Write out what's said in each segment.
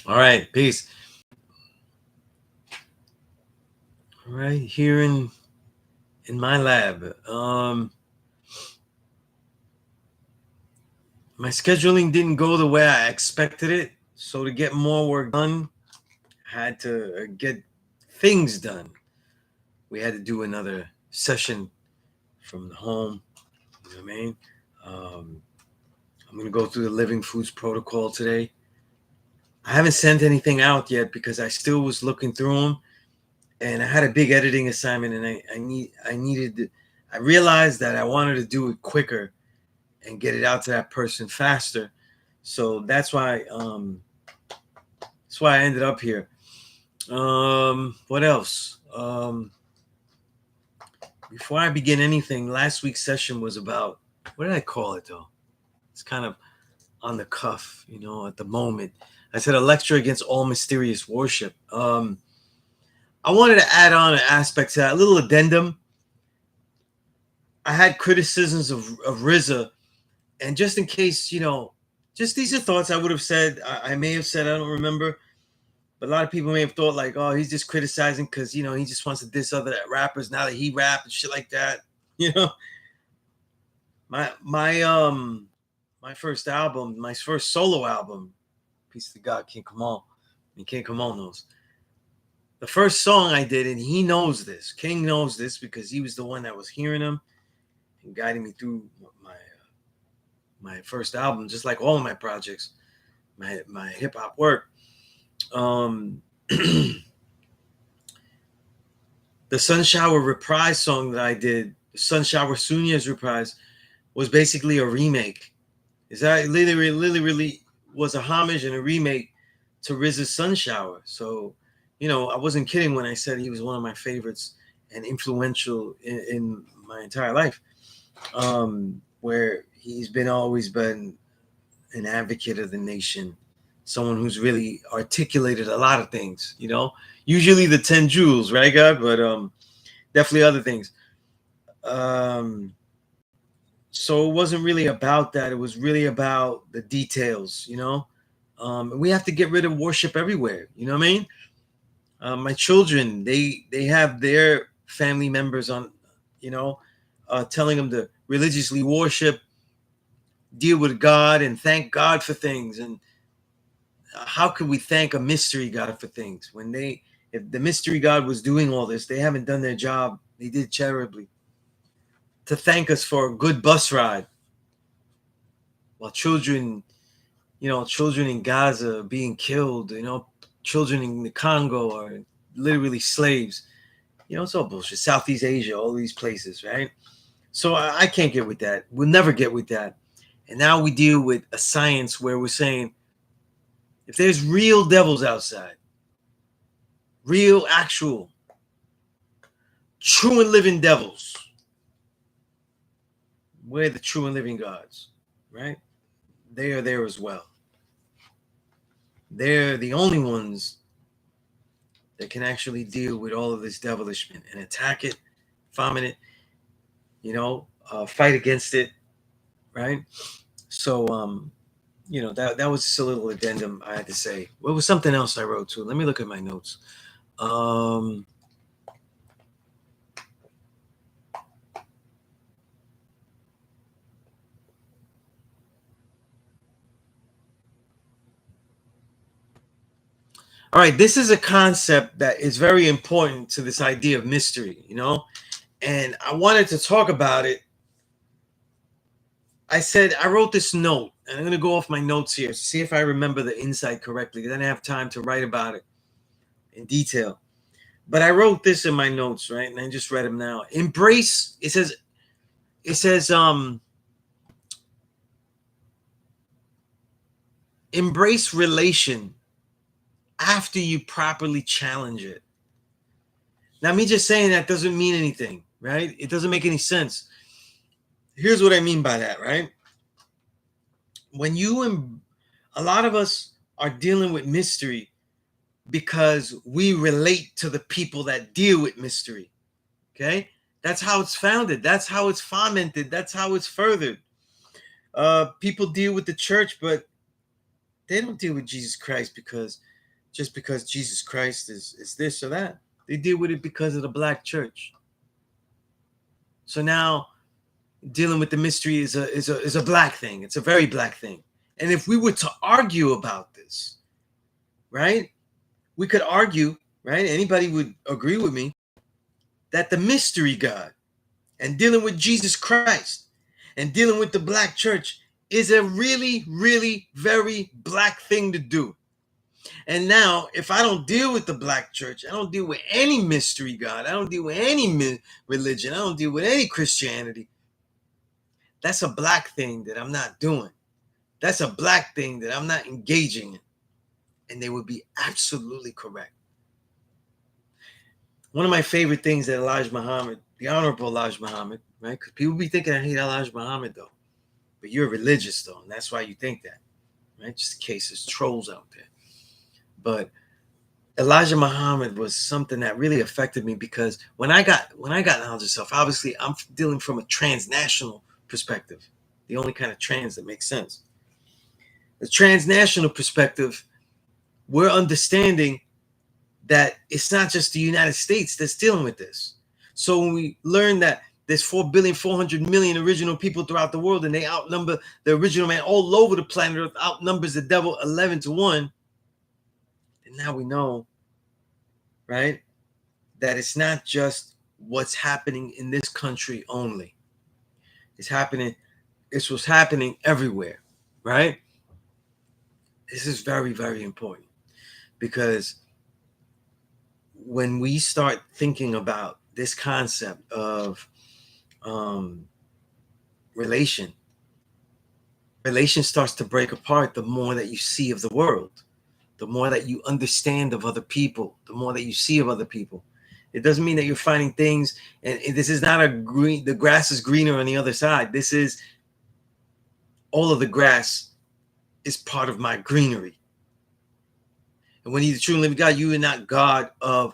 All right, peace. All right, here in my lab. My scheduling didn't go the way I expected it. So to get more work done, I had to get things done. We had to do another session from the home. You know what I mean? Um, I'm gonna go through the living foods protocol today. I haven't sent anything out yet because I still was looking through them, and I had a big editing assignment, and I realized that I wanted to do it quicker and get it out to that person faster. So that's why I ended up here. What else? Before I begin anything, last week's session was about, what did I call it though? It's kind of on the cuff, at the moment. I said a lecture against all mysterious worship. I wanted to add on an aspect to that, a little addendum. I had criticisms of RZA, and just in case, just these are thoughts I would have said, I may have said, I don't remember, but a lot of people may have thought like, oh, he's just criticizing because, he just wants to diss other rappers now that he rap and shit like that. You know, my my first album, my first solo album, Peace to God, King Kamal. And King Kamal knows. The first song I did, and he knows this. King knows this because he was the one that was hearing him and guiding me through my first album, just like all of my projects, my hip hop work. Um, the Sun Shower Reprise song that I did, Sun Shower Sunya's Reprise, was basically a remake. Is that literally was a homage and a remake to RZA's Sun Shower. So, I wasn't kidding when I said he was one of my favorites and influential in my entire life. Where he's always been an advocate of the nation, someone who's really articulated a lot of things. Usually the 10 jewels, right, God? But definitely other things. Um, so it wasn't really about that. It was really about the details. We have to get rid of worship everywhere. You know what I mean? My children, they have their family members on, telling them to religiously worship, deal with God, and thank God for things. And how could we thank a mystery God for things when if the mystery God was doing all this, they haven't done their job. They did charitably to thank us for a good bus ride, while children in Gaza are being killed. Children in the Congo are literally slaves. It's all bullshit. Southeast Asia, all these places, right? So I can't get with that. We'll never get with that. And now we deal with a science where we're saying, if there's real devils outside, real, actual, true and living devils, we're the true and living gods, right? They are there as well. They're the only ones that can actually deal with all of this devilishment and attack it, vomit it, fight against it, right? So, that was just a little addendum I had to say. What was something else I wrote too? Let me look at my notes. Um, all right, this is a concept that is very important to this idea of mystery, and I wanted to talk about it. I said I wrote this note, and I'm going to go off my notes here, see if I remember the insight correctly, because I didn't have time to write about it in detail. But I wrote this in my notes, right? And I just read them now. Embrace, it says, embrace relation after you properly challenge it. Now, me just saying that doesn't mean anything, right? It doesn't make any sense. Here's what I mean by that, right? When a lot of us are dealing with mystery because we relate to the people that deal with mystery. Okay? That's how it's founded. That's how it's fomented. That's how it's furthered. People deal with the church, but they don't deal with Jesus Christ because just because Jesus Christ is this or that. They deal with it because of the black church. So now dealing with the mystery is a black thing. It's a very black thing. And if we were to argue about this, right? We could argue, right? Anybody would agree with me that the mystery God and dealing with Jesus Christ and dealing with the black church is a really, really very black thing to do. And now, if I don't deal with the black church, I don't deal with any mystery God, I don't deal with any religion, I don't deal with any Christianity, that's a black thing that I'm not doing. That's a black thing that I'm not engaging in. And they would be absolutely correct. One of my favorite things that Elijah Muhammad, the Honorable Elijah Muhammad, right? Because people be thinking I hate Elijah Muhammad, though. But you're religious, though, and that's why you think that, right? Just in case there's trolls out there. But Elijah Muhammad was something that really affected me because when I got knowledge of self, obviously I'm dealing from a transnational perspective, the only kind of trans that makes sense. The transnational perspective, we're understanding that it's not just the United States that's dealing with this. So when we learn that there's 4,400,000,000 original people throughout the world and they outnumber the original man all over the planet Earth, outnumbers the devil 11-1, and now we know, right, that it's not just what's happening in this country only. It's what's happening everywhere, right? This is very, very important because when we start thinking about this concept of relation starts to break apart the more that you see of the world, the more that you understand of other people, the more that you see of other people. It doesn't mean that you're finding things, and this is not the grass is greener on the other side. This is all of the grass is part of my greenery. And when he's the true and living God, you are not God of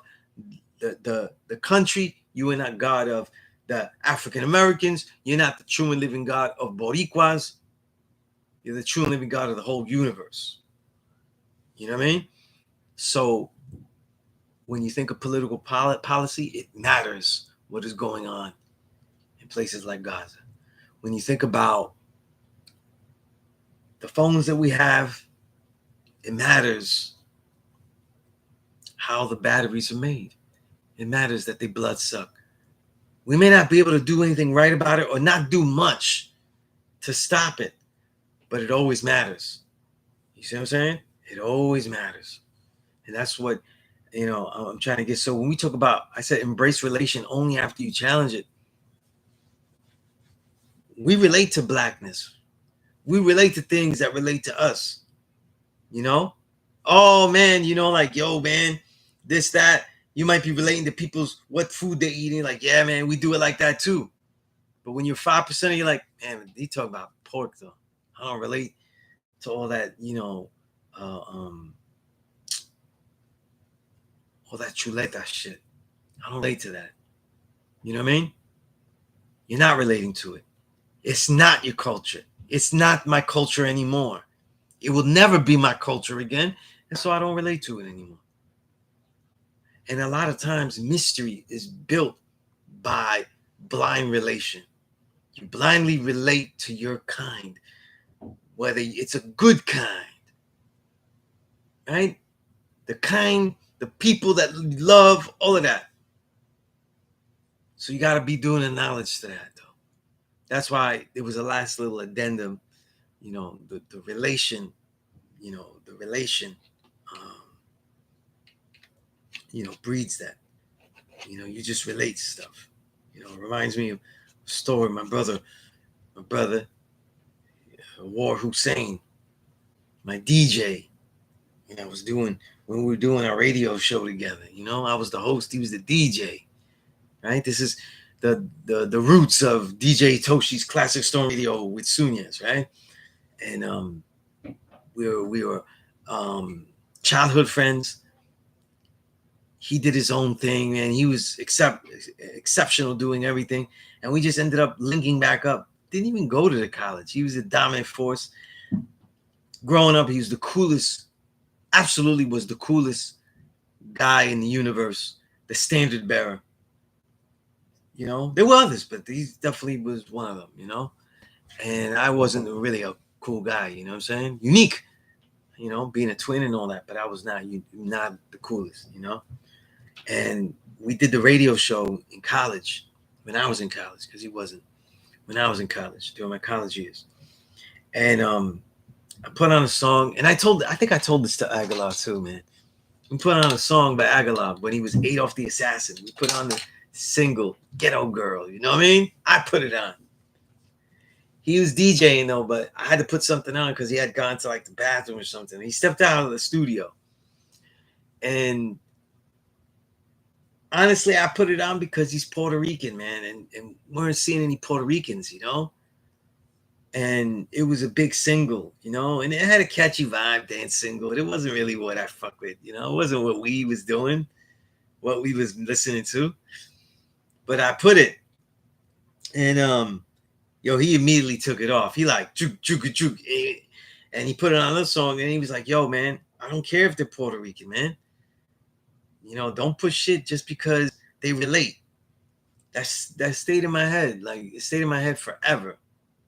the country. You are not God of the African Americans. You're not the true and living God of Boricuas. You're the true and living God of the whole universe. You know what I mean? So when you think of political policy, it matters what is going on in places like Gaza. When you think about the phones that we have, it matters how the batteries are made. It matters that they blood suck. We may not be able to do anything right about it or not do much to stop it, but it always matters. You see what I'm saying? It always matters. And that's what, I'm trying to get. So when we talk about, I said, embrace relation only after you challenge it. We relate to blackness. We relate to things that relate to us. Oh man, like, yo, man, this, that. You might be relating to people's what food they're eating. Like, yeah, man, we do it like that too. But when you're 5%, you're like, man, they talk about pork though. I don't relate to all that, all that chuleta shit. I don't relate to that. You know what I mean? You're not relating to it. It's not your culture. It's not my culture anymore. It will never be my culture again. And so I don't relate to it anymore. And a lot of times mystery is built by blind relation. You blindly relate to your kind, whether it's a good kind, right? The people that love, all of that. So you got to be doing the knowledge to that, though. That's why it was a last little addendum, the relation, breeds that. You just relate to stuff. It reminds me of a story. My brother, War Hussein, my DJ, when we were doing our radio show together. I was the host, he was the DJ. Right? This is the roots of DJ Toshi's Classic Storm Radio with Sunyas, right? And we were childhood friends. He did his own thing, and he was exceptional doing everything. And we just ended up linking back up. Didn't even go to the college. He was a dominant force. Growing up, he was the coolest absolutely was the coolest guy in the universe, the standard bearer. You know, there were others, but he definitely was one of them, you know? And I wasn't really a cool guy, you know what I'm saying? Unique, you know, being a twin and all that, but I was not the coolest, you know? And we did the radio show in college when I was in college, because he wasn't when I was in college during my college years. And I put on a song, and I think I told this to Aguilar too, man. We put on a song by Aguilar when he was Adolf the Assassin. We put on the single Ghetto Girl, you know what I mean? I put it on. He was DJing though, but I had to put something on because he had gone to like the bathroom or something. He stepped out of the studio. And honestly, I put it on because he's Puerto Rican, man, and we weren't seeing any Puerto Ricans, you know. And it was a big single, you know, and it had a catchy vibe, dance single, but it wasn't really what I fuck with, you know. It wasn't what we was doing, what we was listening to. But I put it, and yo, he immediately took it off. He like juke juke juke, and he put it on another song, and he was like, "Yo, man, I don't care if they're Puerto Rican, man. You know, don't push shit just because they relate." That stayed in my head, like it stayed in my head forever,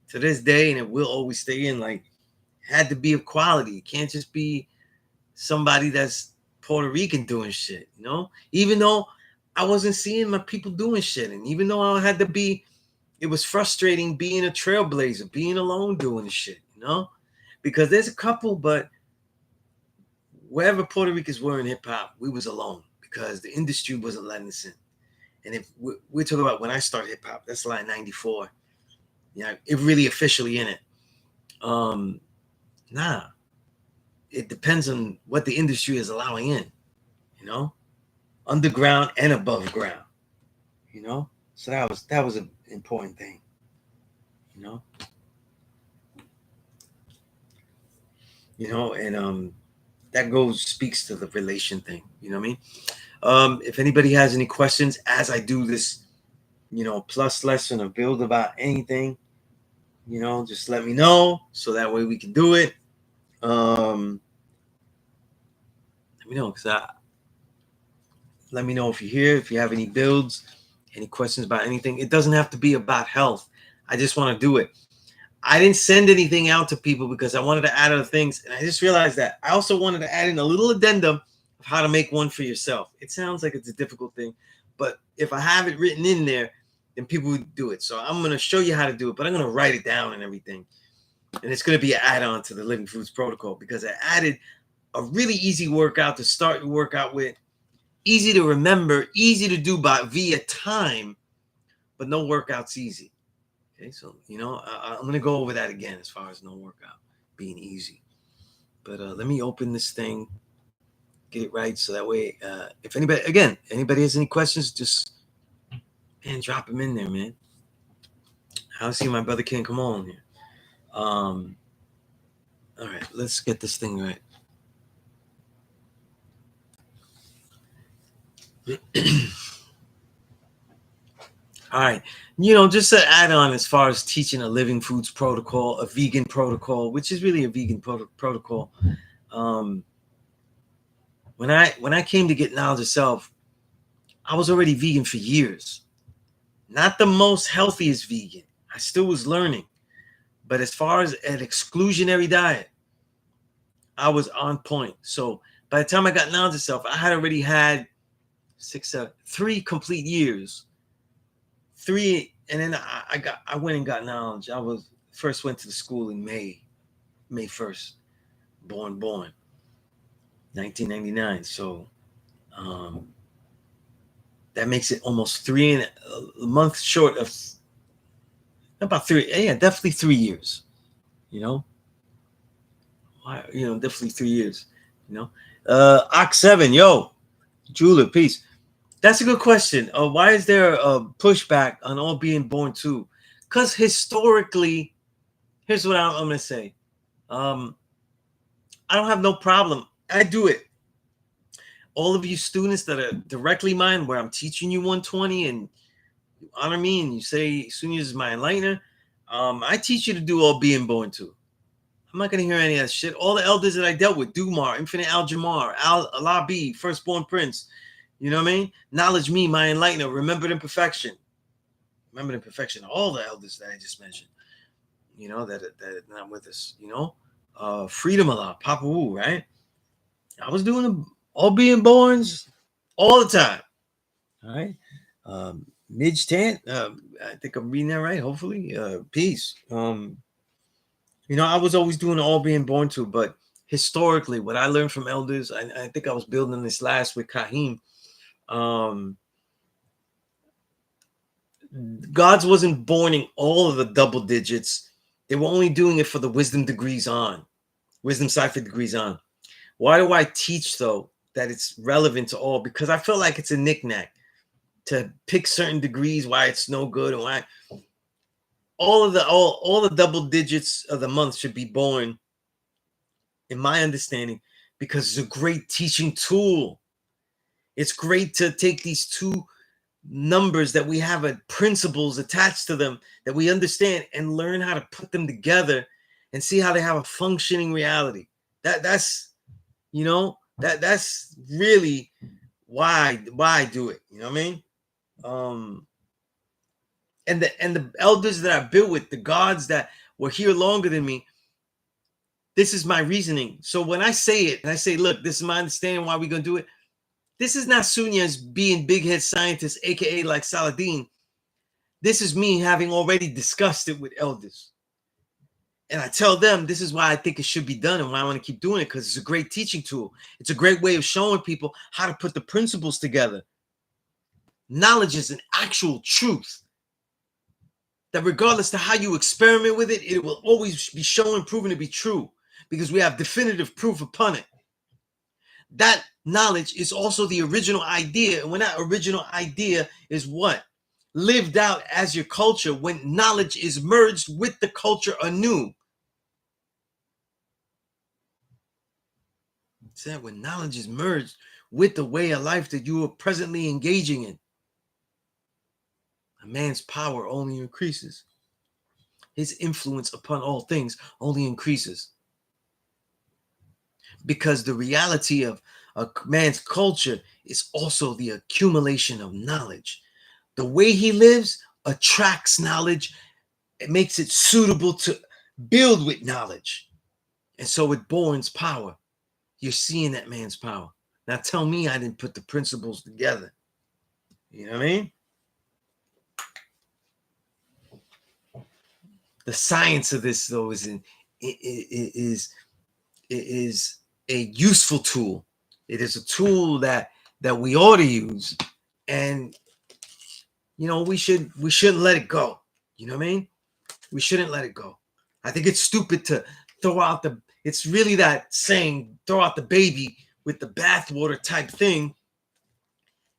to this day, and it will always stay in. Like, it had to be of quality. It can't just be somebody that's Puerto Rican doing shit, you know. Even though I wasn't seeing my people doing shit, and even though I had to be, it was frustrating being a trailblazer, being alone doing the shit, you know, because there's a couple, but wherever Puerto Ricans were in hip hop, we was alone because the industry wasn't letting us in. And if we're talking about when I started hip hop, that's like '94. Yeah, it really officially in it. Nah, it depends on what the industry is allowing in, you know, underground and above ground, you know. So that was an important thing, you know. And that goes speaks to the relation thing, you know what I mean? If anybody has any questions as I do this, you know, plus lesson or build about anything, you know, just let me know so that way we can do it. Let me know, let me know if you're here, if you have any builds, any questions about anything. It doesn't have to be about health. I just want to do it. I didn't send anything out to people because I wanted to add other things. And I just realized that I also wanted to add in a little addendum of how to make one for yourself. It sounds like it's a difficult thing, but if I have it written in there, then people would do it. So I'm going to show you how to do it, but I'm going to write it down and everything. And it's going to be an add-on to the Living Foods protocol because I added a really easy workout to start your workout with. Easy to remember, easy to do by via time, but no workout's easy. Okay, so you know I'm gonna go over that again as far as no workout being easy. But let me open this thing, get it right, so that way, if anybody has any questions, just drop them in there, man. I see my brother can't come on here. All right, let's get this thing right. All right, you know, just to add on as far as teaching a Living Foods protocol, a vegan protocol, which is really a vegan protocol. When I came to get knowledge of self, I was already vegan for years. Not the most healthiest vegan. I still was learning. But as far as an exclusionary diet, I was on point. So by the time I got knowledge of self, I had already had 3 complete years. 3, and then I went and got knowledge. I was first went to the school in May 1st, born 1999. So that makes it almost 3 and a month short of about 3. Yeah, definitely 3 years. You know, definitely 3 years. You know, Ox7, yo, Jeweler, peace. That's a good question. Why is there a pushback on all being born too? Because historically, here's what I'm going to say. I don't have no problem. I do it. All of you students that are directly mine, where I'm teaching you 120 and you honor me and you say Sunya is my enlightener, I teach you to do all being born too. I'm not gonna hear any of that shit. All the elders that I dealt with, Dumar, Infinite Al Jamar, Al Alabi, Firstborn Prince, you know what I mean? Knowledge me, my enlightener, remembered imperfection. Remembered imperfection. All the elders that I just mentioned, you know, that are not with us, you know. Freedom Allah, Papa Wu, right? I was doing all being borns all the time. All right. Midge Tant, I think I'm reading that right, hopefully. Peace. You know, I was always doing all being born to, but historically, what I learned from elders, I think I was building this last with Kahim. Gods wasn't borning all of the double digits. They were only doing it for the wisdom degrees on, wisdom cipher degrees on. Why do I teach though that it's relevant to all? Because I feel like it's a knickknack to pick certain degrees why it's no good and why all the double digits of the month should be born, in my understanding, because it's a great teaching tool. It's great to take these two numbers that we have principles attached to them that we understand and learn how to put them together and see how they have a functioning reality. That's you know that's really why I do it. You know what I mean? And the elders that I built with, the gods that were here longer than me, this is my reasoning. So when I say it and I say, look, this is my understanding why we're gonna do it. This is not Sunya's being big head scientist, aka like Saladin. This is me having already discussed it with elders. And I tell them this is why I think it should be done and why I want to keep doing it, because it's a great teaching tool. It's a great way of showing people how to put the principles together. Knowledge is an actual truth that regardless to how you experiment with it, it will always be shown and proven to be true because we have definitive proof upon it. That knowledge is also the original idea. And when that original idea is what? Lived out as your culture, when knowledge is merged with the culture anew. It's that when knowledge is merged with the way of life that you are presently engaging in, a man's power only increases. His influence upon all things only increases. Because the reality of a man's culture is also the accumulation of knowledge. The way he lives attracts knowledge. It makes it suitable to build with knowledge. And so it borns power. You're seeing that man's power. Now tell me I didn't put the principles together. You know what I mean? The science of this, though, is a useful tool. It is a tool that we ought to use, and you know we shouldn't let it go. You know what I mean? We shouldn't let it go. I think it's stupid to throw out the. It's really that saying, throw out the baby with the bathwater type thing.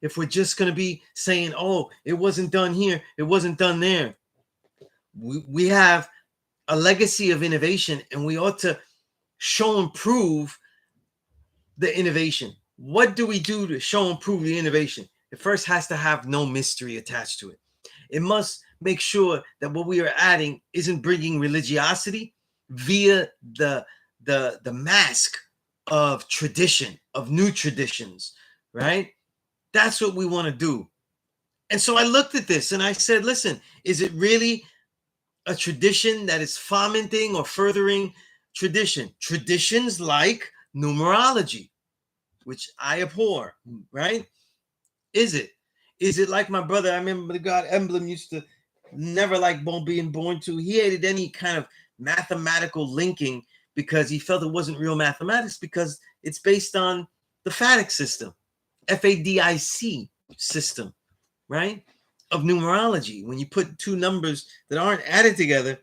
If we're just gonna be saying, oh, it wasn't done here, it wasn't done there. We have a legacy of innovation, and we ought to show and prove the innovation. What do we do to show and prove the innovation? It first has to have no mystery attached to it. It must make sure that what we are adding isn't bringing religiosity via the mask of tradition, of new traditions, right? That's what we want to do. And so I looked at this and I said, listen, is it really a tradition that is fomenting or furthering tradition? Traditions like numerology, which I abhor, right? Is it? Is it like my brother? I remember the God Emblem used to never like being born to. He hated any kind of mathematical linking because he felt it wasn't real mathematics because it's based on the FADIC system, FADIC system, right? Of numerology. When you put two numbers that aren't added together,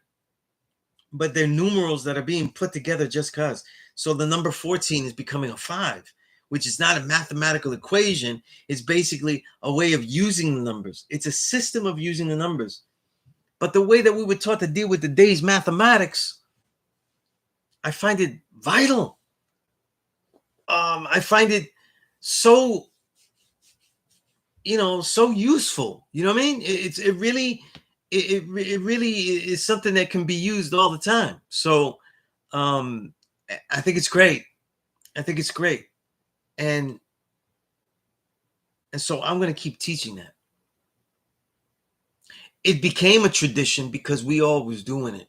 but they're numerals that are being put together just because. So the number 14 is becoming a 5, which is not a mathematical equation. It's basically a way of using the numbers. It's a system of using the numbers. But the way that we were taught to deal with the day's mathematics, I find it vital. I find it so, so useful. You know what I mean? It really is something that can be used all the time. So Um, I think it's great. I think it's great. And so I'm going to keep teaching that. It became a tradition because we all was doing it.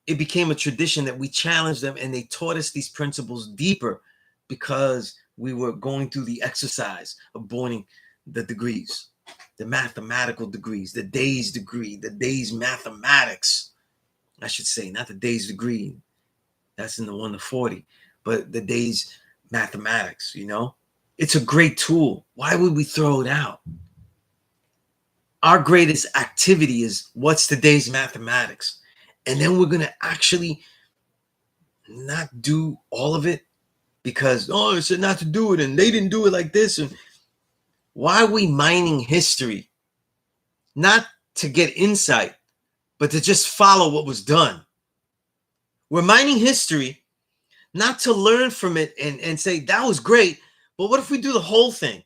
It became a tradition that we challenged them, and they taught us these principles deeper because we were going through the exercise of boarding the degrees, the mathematical degrees, the day's degree, the day's mathematics, I should say, not the day's degree. That's in the 1 to 40, but the day's mathematics, you know? It's a great tool. Why would we throw it out? Our greatest activity is what's today's mathematics? And then we're going to actually not do all of it because, oh, it said not to do it and they didn't do it like this. And why are we mining history? Not to get insight, but to just follow what was done. We're mining history not to learn from it and say, that was great, but what if we do the whole thing?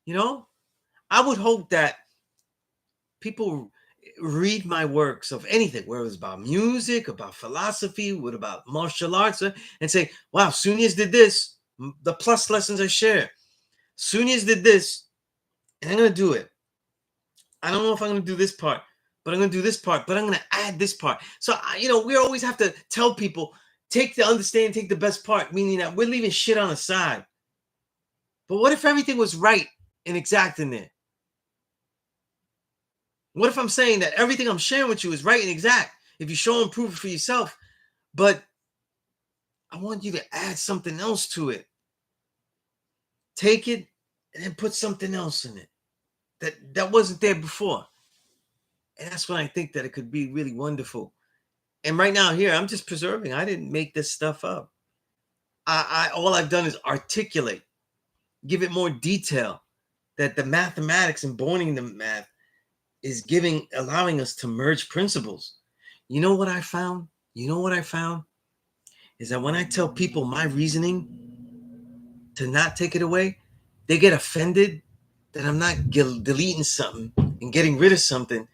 You know, I would hope that people read my works of anything, whether it's about music, about philosophy, what about martial arts, and say, wow, Sunias did this. The plus lessons I share. Sunias did this, and I'm going to do it. I don't know if I'm going to do this part, but I'm going to do this part, but I'm going to add this part. So, we always have to tell people, take the understand, take the best part, meaning that we're leaving shit on the side. But what if everything was right and exact in there? What if I'm saying that everything I'm sharing with you is right and exact? If you show and prove it for yourself, but I want you to add something else to it. Take it and then put something else in it that wasn't there before. And that's when I think that it could be really wonderful. And right now here, I'm just preserving. I didn't make this stuff up. I all I've done is articulate, give it more detail, that the mathematics and boning the math is allowing us to merge principles. You know what I found? Is that when I tell people my reasoning to not take it away, they get offended that I'm not deleting something and getting rid of something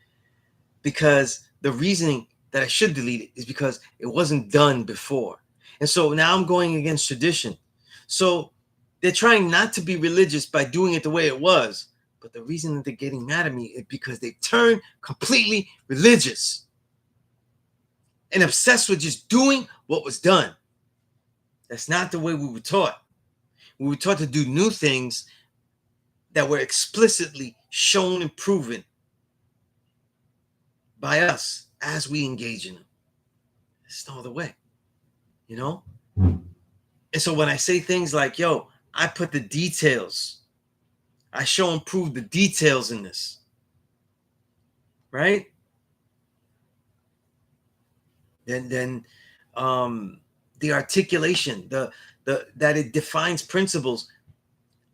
because the reasoning that I should delete it is because it wasn't done before. And so now I'm going against tradition. So they're trying not to be religious by doing it the way it was. But the reason that they're getting mad at me is because they turned completely religious and obsessed with just doing what was done. That's not the way we were taught. We were taught to do new things that were explicitly shown and proven by us as we engage in them. It's no other way, you know? And so when I say things like, yo, I put the details, I show and prove the details in this, right? Then the articulation, the that it defines principles.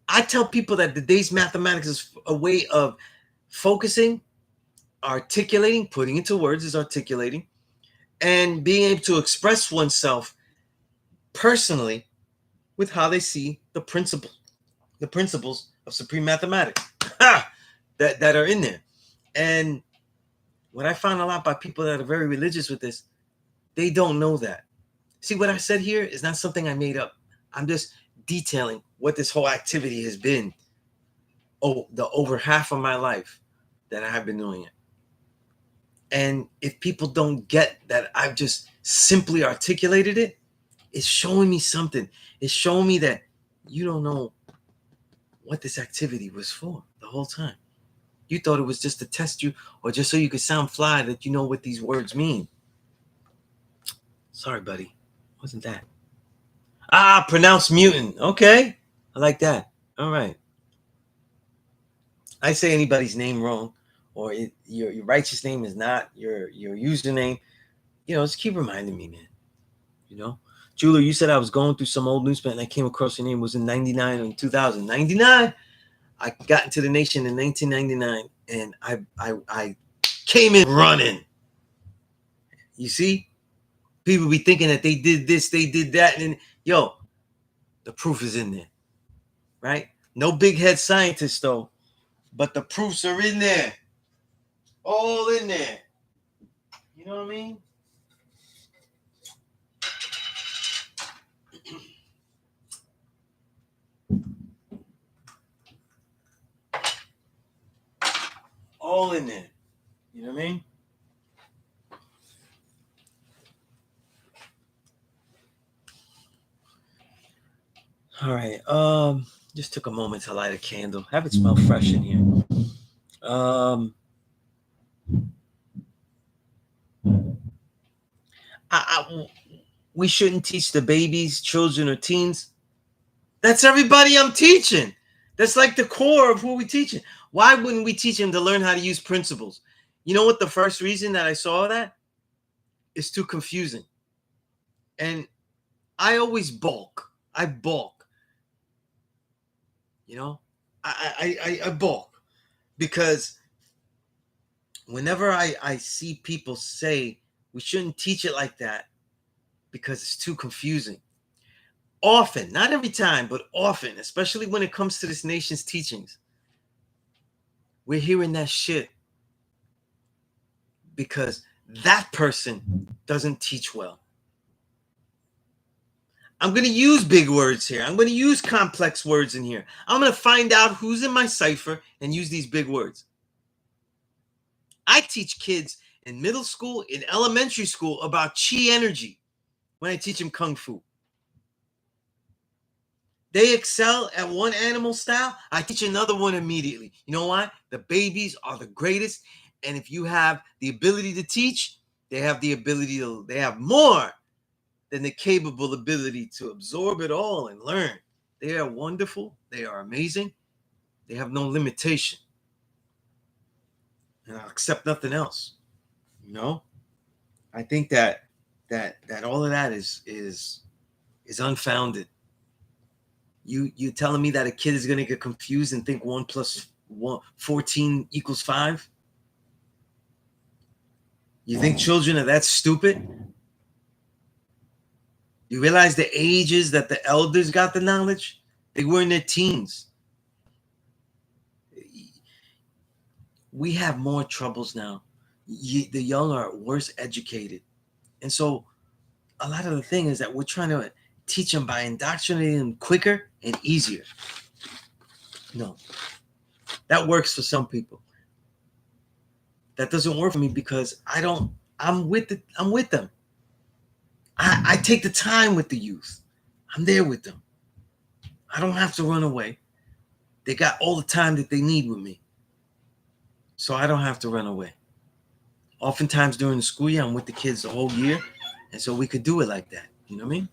I tell people that the day's mathematics is a way of focusing, articulating, putting into words is articulating, and being able to express oneself personally with how they see the principles of supreme mathematics that are in there. And what I found a lot by people that are very religious with this, they don't know that. See, what I said here is not something I made up. I'm just detailing what this whole activity has been. The over half of my life that I have been doing it. And if people don't get that I've just simply articulated it, it's showing me something. It's showing me that you don't know what this activity was for the whole time. You thought it was just to test you or just so you could sound fly that you know what these words mean. Sorry, buddy. Wasn't that? Pronounced mutant. Okay. I like that. All right. I say anybody's name wrong or your righteous name is not your username, just keep reminding me, man. Julia, you said I was going through some old newspaper and I came across your name. It was in 99 and 2000. 99, I got into the nation in 1999 and I came in running. You see? People be thinking that they did this, they did that, and the proof is in there, right? No big head scientist though, but the proofs are in there, all in there. You know what I mean? all in there. You know what I mean? All right. Just took a moment to light a candle. Have it smell fresh in here. We shouldn't teach the babies, children, or teens. That's everybody I'm teaching. That's like the core of who we teaching. Why wouldn't we teach them to learn how to use principles? You know what the first reason that I saw that? It's too confusing. And I always balk. I balk. You know? I balk. Because whenever I see people say we shouldn't teach it like that because it's too confusing. Often, not every time, but often, especially when it comes to this nation's teachings, we're hearing that shit because that person doesn't teach well. I'm going to use big words here. I'm going to use complex words in here. I'm going to find out who's in my cipher and use these big words. I teach kids in middle school, in elementary school about chi energy when I teach them kung fu. They excel at one animal style, I teach another one immediately. You know why? The babies are the greatest. And if you have the ability to teach, they have the ability to, they have more than the capable ability to absorb it all and learn. They are wonderful. They are amazing. They have no limitation. And I'll accept nothing else. You know? I think that all of that is unfounded. You telling me that a kid is gonna get confused and think 1 plus 1 14 equals 5? You think children are that stupid? You realize the ages that the elders got the knowledge? They were in their teens. We have more troubles now. The young are worse educated. And so a lot of the thing is that we're trying to teach them by indoctrinating them quicker and easier. No. That works for some people. That doesn't work for me because I'm with them. I take the time with the youth. I'm there with them. I don't have to run away. They got all the time that they need with me. So I don't have to run away. Oftentimes during the school year, I'm with the kids the whole year. And so we could do it like that. You know what I mean?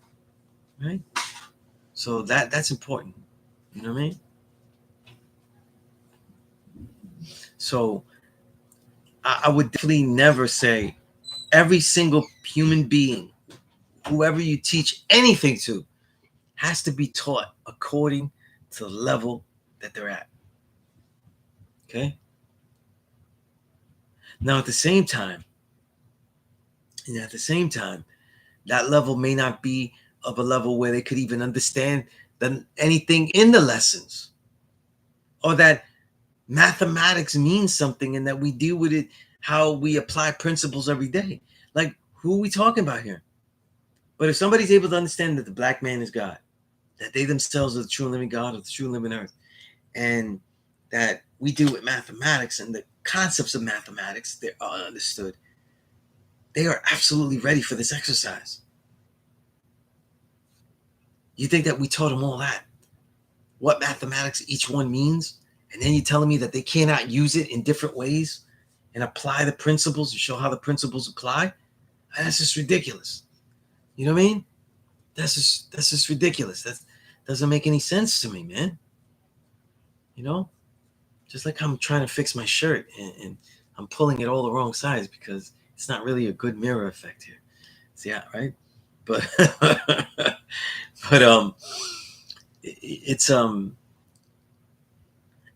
Right? So that's important. You know what I mean? So I would definitely never say every single human being, whoever you teach anything to, has to be taught according to the level that they're at. Okay? Now at the same time, that level may not be of a level where they could even understand anything in the lessons, or that mathematics means something and that we deal with it how we apply principles every day. Like, who are we talking about here? But if somebody's able to understand that the black man is God, that they themselves are the true and living God of the true and living earth, and that we deal with mathematics and the concepts of mathematics, they are understood, they are absolutely ready for this exercise. You think that we taught them all that? What mathematics each one means? And then you're telling me that they cannot use it in different ways and apply the principles and show how the principles apply? That's just ridiculous. You know what I mean? That's just ridiculous. That doesn't make any sense to me, man. You know? Just like I'm trying to fix my shirt and I'm pulling it all the wrong sides because it's not really a good mirror effect here. See, yeah, right? But but it's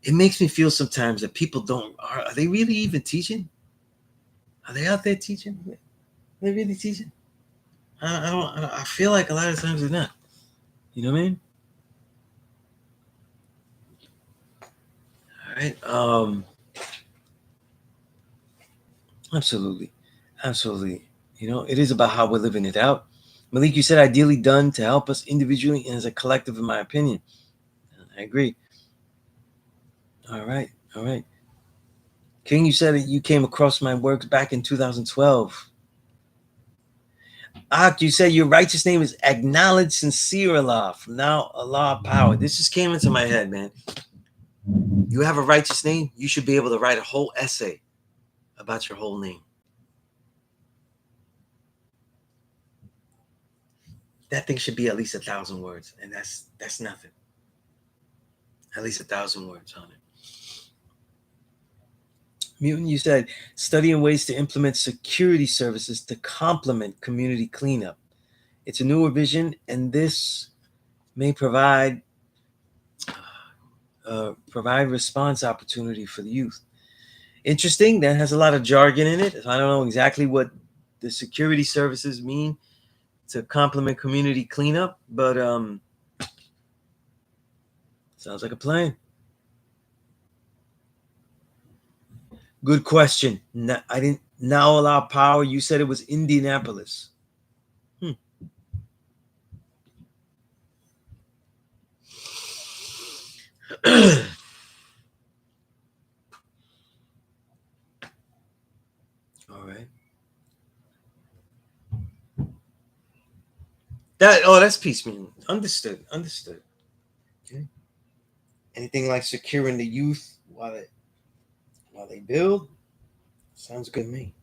it makes me feel sometimes that people are they really even teaching? Are they out there teaching? Are they really teaching? I feel like a lot of times they're not. You know what I mean? All right. Absolutely. Absolutely. You know, it is about how we're living it out. Malik, you said ideally done to help us individually and as a collective, in my opinion. I agree. All right. All right. King, you said that you came across my works back in 2012. Ak, you said your righteous name is Acknowledge Sincere Allah. From now, Allah Power. This just came into my head, man. You have a righteous name, you should be able to write a whole essay about your whole name. That thing should be at least 1,000 words, and that's nothing. At least 1,000 words on it. Mutant, you said studying ways to implement security services to complement community cleanup. It's a newer vision, and this may provide response opportunity for the youth. Interesting. That has a lot of jargon in it. I don't know exactly what the security services mean to complement community cleanup, but sounds like a plan. Good question. I didn't now allow power. You said it was Indianapolis. All right. That's peace meaning. Understood. Understood. Okay. Anything like securing the youth while they build sounds good to me.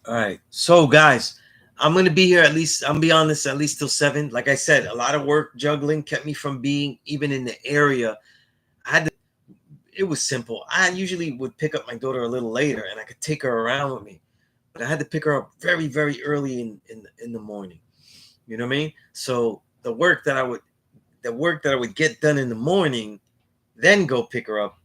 All right. So guys, I'm gonna be here at least. I'm beyond this at least till 7. Like I said, a lot of work juggling kept me from being even in the area. I had to. It was simple. I usually would pick up my daughter a little later, and I could take her around with me. But I had to pick her up very, very early in the morning. You know what I mean? So the work that I would get done in the morning, then go pick her up.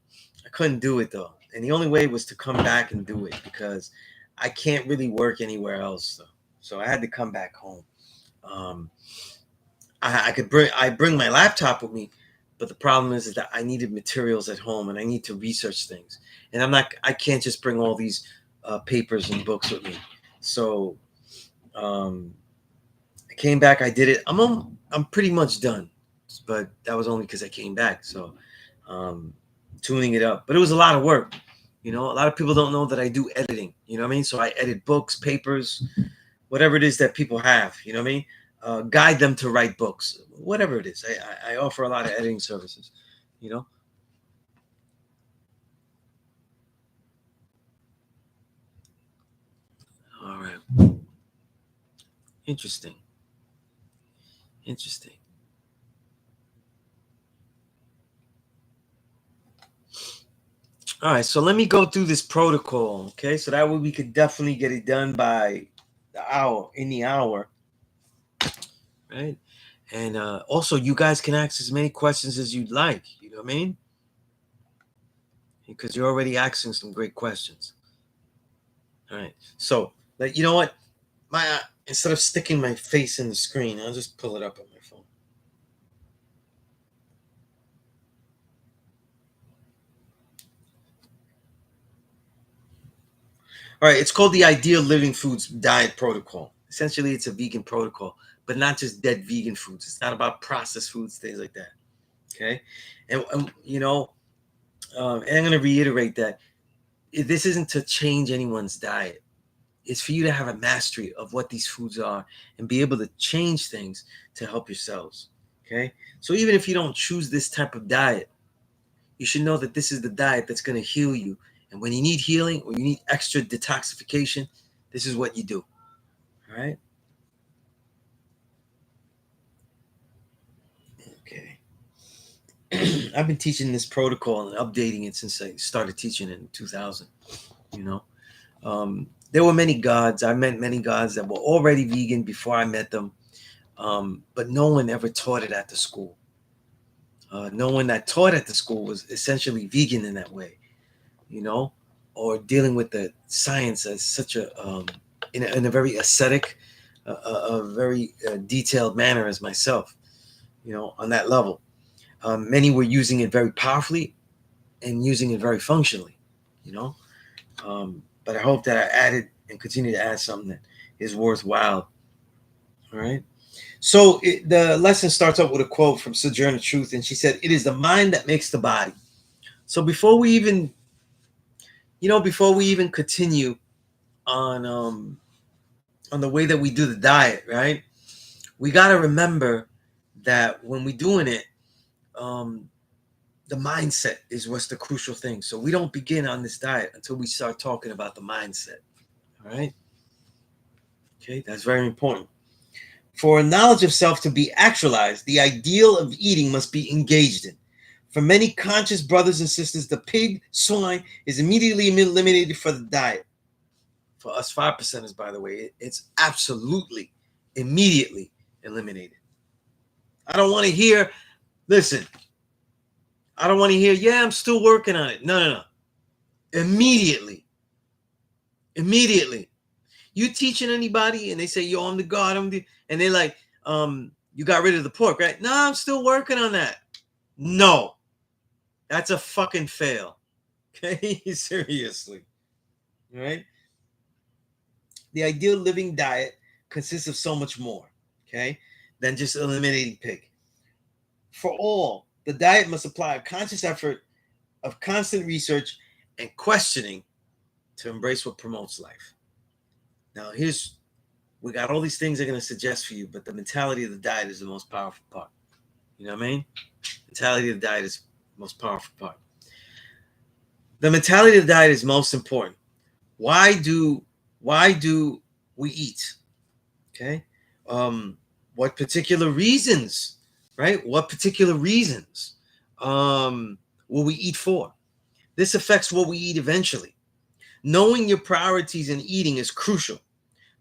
I couldn't do it though, and the only way was to come back and do it because I can't really work anywhere else. So I had to come back home. Um, I bring my laptop with me, but the problem is that I needed materials at home and I need to research things, and I can't just bring all these papers and books with me. So um, I came back. I did it. I'm pretty much done, but that was only because I came back. So um, tuning it up, but it was a lot of work. You know, a lot of people don't know that I do editing. You know what I mean? So I edit books, papers, whatever it is that people have. You know what I mean? Guide them to write books, whatever it is. I offer a lot of editing services. You know. All right. Interesting. Interesting. All right, so let me go through this protocol, okay? So that way we could definitely get it done by the hour, right? And also, you guys can ask as many questions as you'd like. You know what I mean? Because you're already asking some great questions. All right. So, like, you know what? My instead of sticking my face in the screen, I'll just pull it up on my phone. All right. It's called the Ideal Living Foods Diet Protocol. Essentially, it's a vegan protocol, but not just dead vegan foods. It's not about processed foods, things like that. Okay. And you know, and I'm going to reiterate that this isn't to change anyone's diet. It's for you to have a mastery of what these foods are and be able to change things to help yourselves. Okay. So even if you don't choose this type of diet, you should know that this is the diet that's going to heal you. And when you need healing or you need extra detoxification, this is what you do. All right. Okay. I've been teaching this protocol and updating it since I started teaching it in 2000. You know, there were many gods. I met many gods that were already vegan before I met them, but no one ever taught it at the school. No one that taught at the school was essentially vegan in that way, you know, or dealing with the science as such in a very ascetic, a very detailed manner as myself, you know, on that level. Many were using it very powerfully and using it very functionally, you know. But I hope that I added and continue to add something that is worthwhile All right. So the lesson starts out with a quote from Sojourner Truth, and she said, "It is the mind that makes the body." So before we even continue on the way that we do the diet, right? We got to remember that when we're doing it, um, the mindset is what's the crucial thing. So we don't begin on this diet until we start talking about the mindset. All right. Okay, that's very important. For a knowledge of self to be actualized, the ideal of eating must be engaged in. For many conscious brothers and sisters, the pig, swine is immediately eliminated for the diet. For us 5%ers, by the way, it's absolutely immediately eliminated. I don't want to hear, listen, I don't want to hear, yeah, I'm still working on it. No. Immediately. Immediately. You teaching anybody and they say, yo, I'm the God, and they're like, you got rid of the pork, right? No, I'm still working on that. No, that's a fucking fail. Okay, seriously. All right. The ideal living diet consists of so much more, okay, than just eliminating pig. For all, the diet must apply a conscious effort of constant research and questioning to embrace what promotes life. Now, we got all these things I'm going to suggest for you, but the mentality of the diet is the most powerful part. You know what I mean? Mentality of the diet is the most powerful part. The mentality of the diet is most important. Why do we eat? Okay. What particular reasons, right? What particular reasons will we eat for? This affects what we eat eventually. Knowing your priorities in eating is crucial.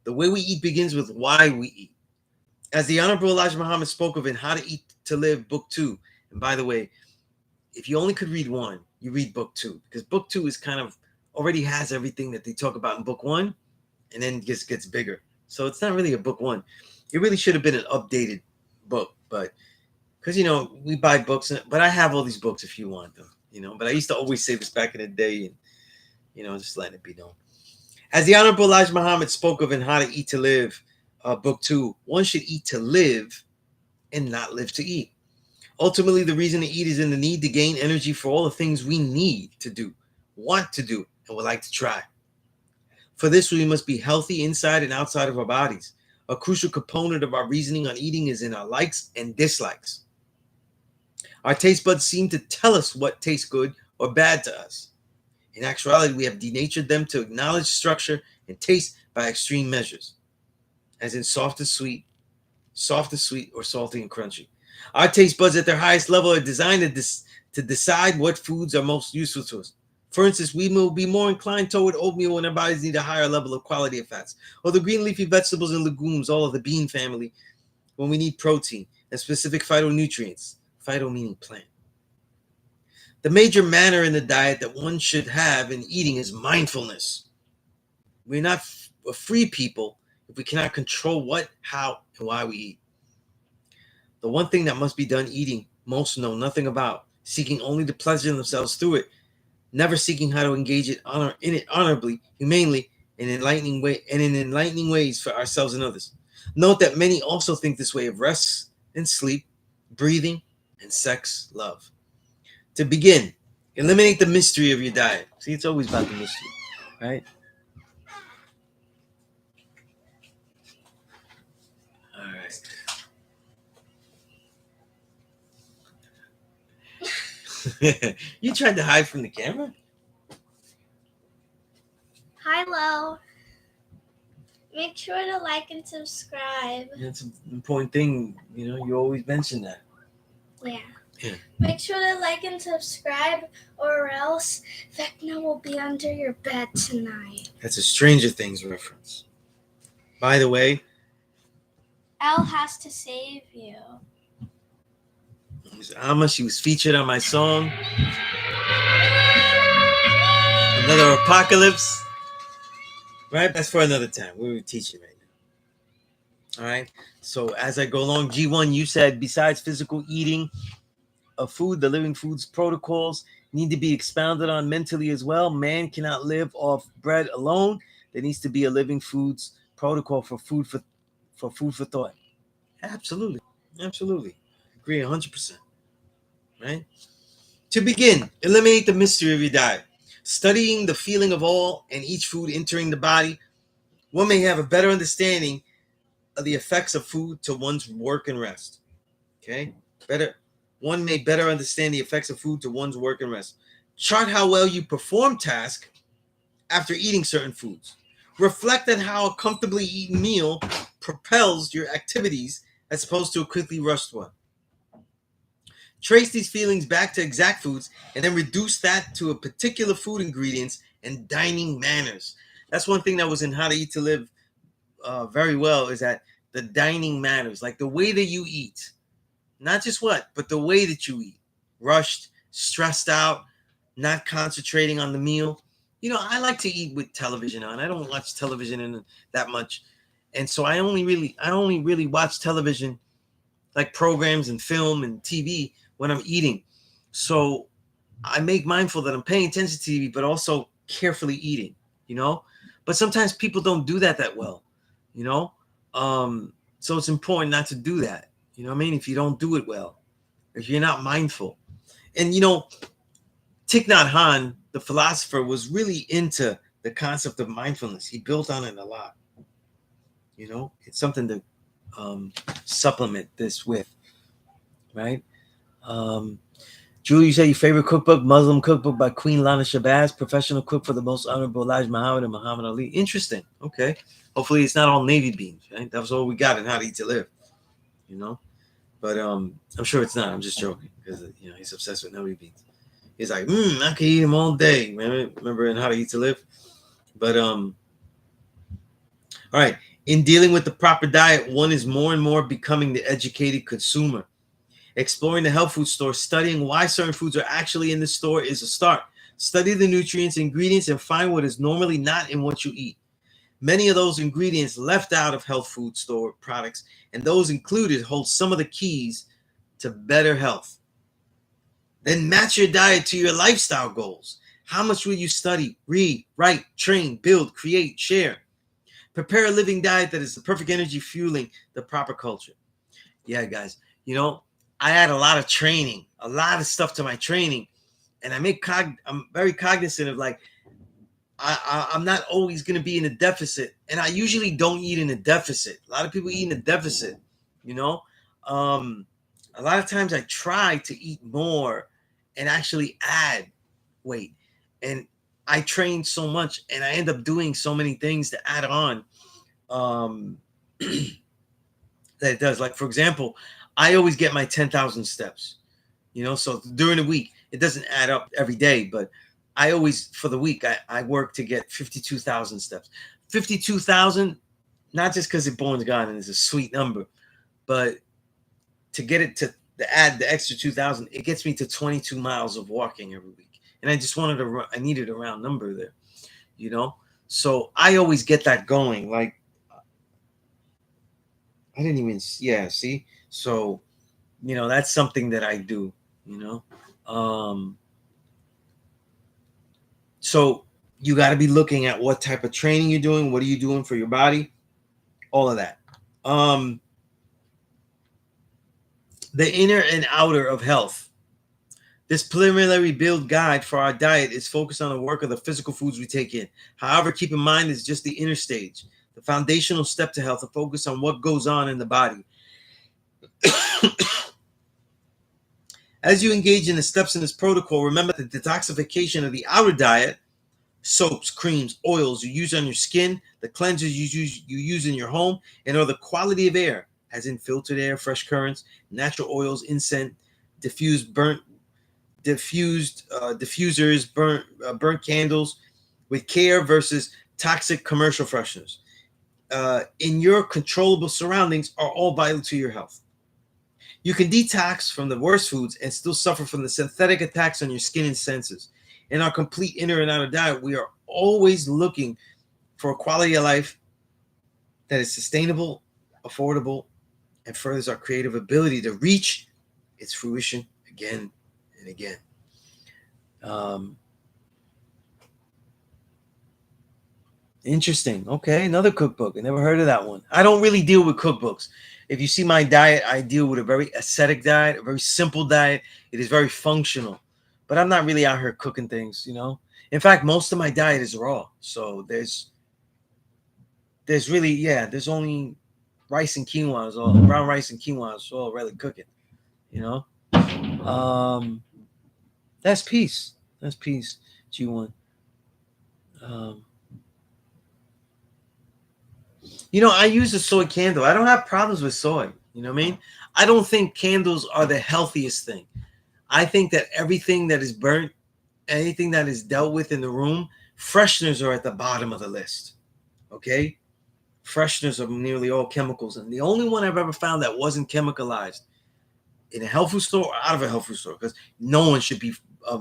The way we eat begins with why we eat. As the Honorable Elijah Muhammad spoke of in How to Eat to Live, Book 2. And by the way, if you only could read one, you read Book 2. Because Book 2 is kind of already has everything that they talk about in Book 1, and then just gets bigger. So it's not really a Book 1. It really should have been an updated book. But because, we buy books, but I have all these books if you want them, But I used to always say this back in the day, and, just letting it be known. As the Honorable Elijah Muhammad spoke of in How to Eat to Live, Book 2, one should eat to live and not live to eat. Ultimately, the reason to eat is in the need to gain energy for all the things we need to do, want to do, and would like to try. For this, we must be healthy inside and outside of our bodies. A crucial component of our reasoning on eating is in our likes and dislikes. Our taste buds seem to tell us what tastes good or bad to us. In actuality, we have denatured them to acknowledge structure and taste by extreme measures, as in soft and sweet, or salty and crunchy. Our taste buds at their highest level are designed to decide what foods are most useful to us. For instance, we will be more inclined toward oatmeal when our bodies need a higher level of quality of fats, or the green leafy vegetables and legumes, all of the bean family, when we need protein and specific phytonutrients. Phyto meaning plant. The major manner in the diet that one should have in eating is mindfulness. We're not a free people if we cannot control what, how, and why we eat. The one thing that must be done eating, most know nothing about, seeking only to pleasure themselves through it, never seeking how to engage in it honorably, humanely, and in enlightening ways for ourselves and others. Note that many also think this way of rest and sleep, breathing, and sex, love. To begin, eliminate the mystery of your diet. See, it's always about the mystery, right? All right. You tried to hide from the camera? Hi, Lo. Make sure to like and subscribe. That's an important thing. You always mention that. Yeah. Yeah. Make sure to like and subscribe, or else Vecna will be under your bed tonight. That's a Stranger Things reference. By the way, Elle has to save you. Alma, she was featured on my song Another Apocalypse. Right? That's for another time. We were teaching right now. All right. So as I go along, G1, you said besides physical eating of food, the living foods protocols need to be expounded on mentally as well. Man cannot live off bread alone. There needs to be a living foods protocol for food for thought. Absolutely. Absolutely. Agree 100%. Right? To begin, eliminate the mystery of your diet. Studying the feeling of all and each food entering the body, one may have a better understanding of the effects of food to one's work and rest. Okay? Better One may better understand the effects of food to one's work and rest. Chart how well you perform tasks after eating certain foods. Reflect on how a comfortably eaten meal propels your activities as opposed to a quickly rushed one. Trace these feelings back to exact foods and then reduce that to a particular food ingredients and dining manners. That's one thing that was in How to Eat to Live very well, is that the dining manners, like the way that you eat, not just what, but the way that you eat. Rushed, stressed out, not concentrating on the meal. I like to eat with television on. I don't watch television in that much. And so I only really watch television, like programs and film and TV, when I'm eating. So I make mindful that I'm paying attention to TV, but also carefully eating, you know? But sometimes people don't do that well, you know? So it's important not to do that. You know what I mean? If you don't do it well, if you're not mindful. And, Thich Nhat Hanh, the philosopher, was really into the concept of mindfulness. He built on it a lot. It's something to supplement this with, right? Um, Julie, you say your favorite cookbook, Muslim cookbook by Queen Lana Shabazz, professional cook for the most honorable Elijah Muhammad and Muhammad Ali. Interesting. Okay. Hopefully it's not all navy beans, right? That was all we got in How to Eat to Live, you know? But I'm sure it's not. I'm just joking because, he's obsessed with navy beans. He's like, I could eat them all day. Remember in How to Eat to Live? But, all right. In dealing with the proper diet, one is more and more becoming the educated consumer. Exploring the health food store, studying why certain foods are actually in the store is a start. Study the nutrients, ingredients, and find what is normally not in what you eat. Many of those ingredients left out of health food store products, and those included, hold some of the keys to better health. Then match your diet to your lifestyle goals. How much will you study, read, write, train, build, create, share? Prepare a living diet that is the perfect energy fueling the proper culture. Yeah, guys, I add a lot of training, a lot of stuff to my training, and I'm very cognizant of, like, I'm not always going to be in a deficit, and I usually don't eat in a deficit. A lot of people eat in a deficit, you know. A lot of times I try to eat more and actually add weight, and I train so much, and I end up doing so many things to add on. That it does. Like, for example, I always get my 10,000 steps, so during the week, it doesn't add up every day, but I always, for the week, I work to get 52,000 steps. 52,000, not just because it borns God and it's a sweet number, but to get it to add the extra 2,000, it gets me to 22 miles of walking every week. And I just I needed a round number there, So I always get that going. Like, I didn't even, yeah, see? So, that's something that I do, you know. So you got to be looking at what type of training you're doing, what are you doing for your body, all of that. The inner and outer of health. This preliminary build guide for our diet is focused on the work of the physical foods we take in. However, keep in mind it's just the inner stage. The foundational step to health, to focus on what goes on in the body. As you engage in the steps in this protocol, remember the detoxification of the outer diet, soaps, creams, oils you use on your skin, the cleansers you use in your home, and or the quality of air, as in filtered air, fresh currents, natural oils, incense, diffusers, burnt candles, with care versus toxic commercial fresheners. In your controllable surroundings are all vital to your health. You can detox from the worst foods and still suffer from the synthetic attacks on your skin and senses. In our complete inner and outer diet, we are always looking for a quality of life that is sustainable, affordable, and furthers our creative ability to reach its fruition again and again. Interesting. Okay, another cookbook. I never heard of that one. I don't really deal with cookbooks. If you see my diet, I deal with a very ascetic diet, a very simple diet. It is very functional, but I'm not really out here cooking things, you know. In fact, most of my diet is raw, so there's really, yeah, there's only rice and quinoa is all, brown rice and quinoa is all really cooking, you know. That's peace. That's peace. G1. Um, I use a soy candle. I don't have problems with soy. You know what I mean? I don't think candles are the healthiest thing. I think that everything that is burnt, anything that is dealt with in the room, fresheners are at the bottom of the list. Okay? Fresheners are nearly all chemicals. And the only one I've ever found that wasn't chemicalized in a health food store or out of a health food store, because no one should be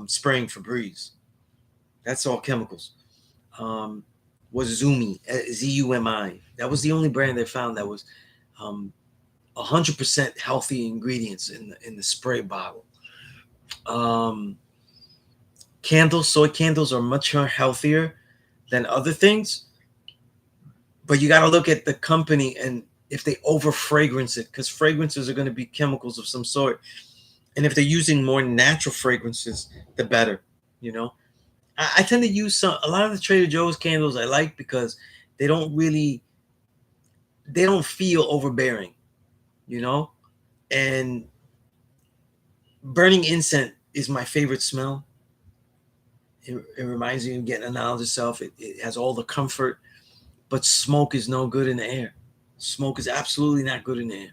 spraying Febreze. That's all chemicals. Um, was Zumi, Zumi. That was the only brand they found that was 100% healthy ingredients in the spray bottle. Um, soy candles are much more healthier than other things, but you got to look at the company and if they over fragrance it, because fragrances are going to be chemicals of some sort, and if they're using more natural fragrances, the better. You know, I tend to use a lot of the Trader Joe's candles I like because they don't really they don't feel overbearing, you know, and burning incense is my favorite smell. It reminds me of getting a knowledge of self. It has all the comfort, but smoke is no good in the air. Smoke is absolutely not good in the air,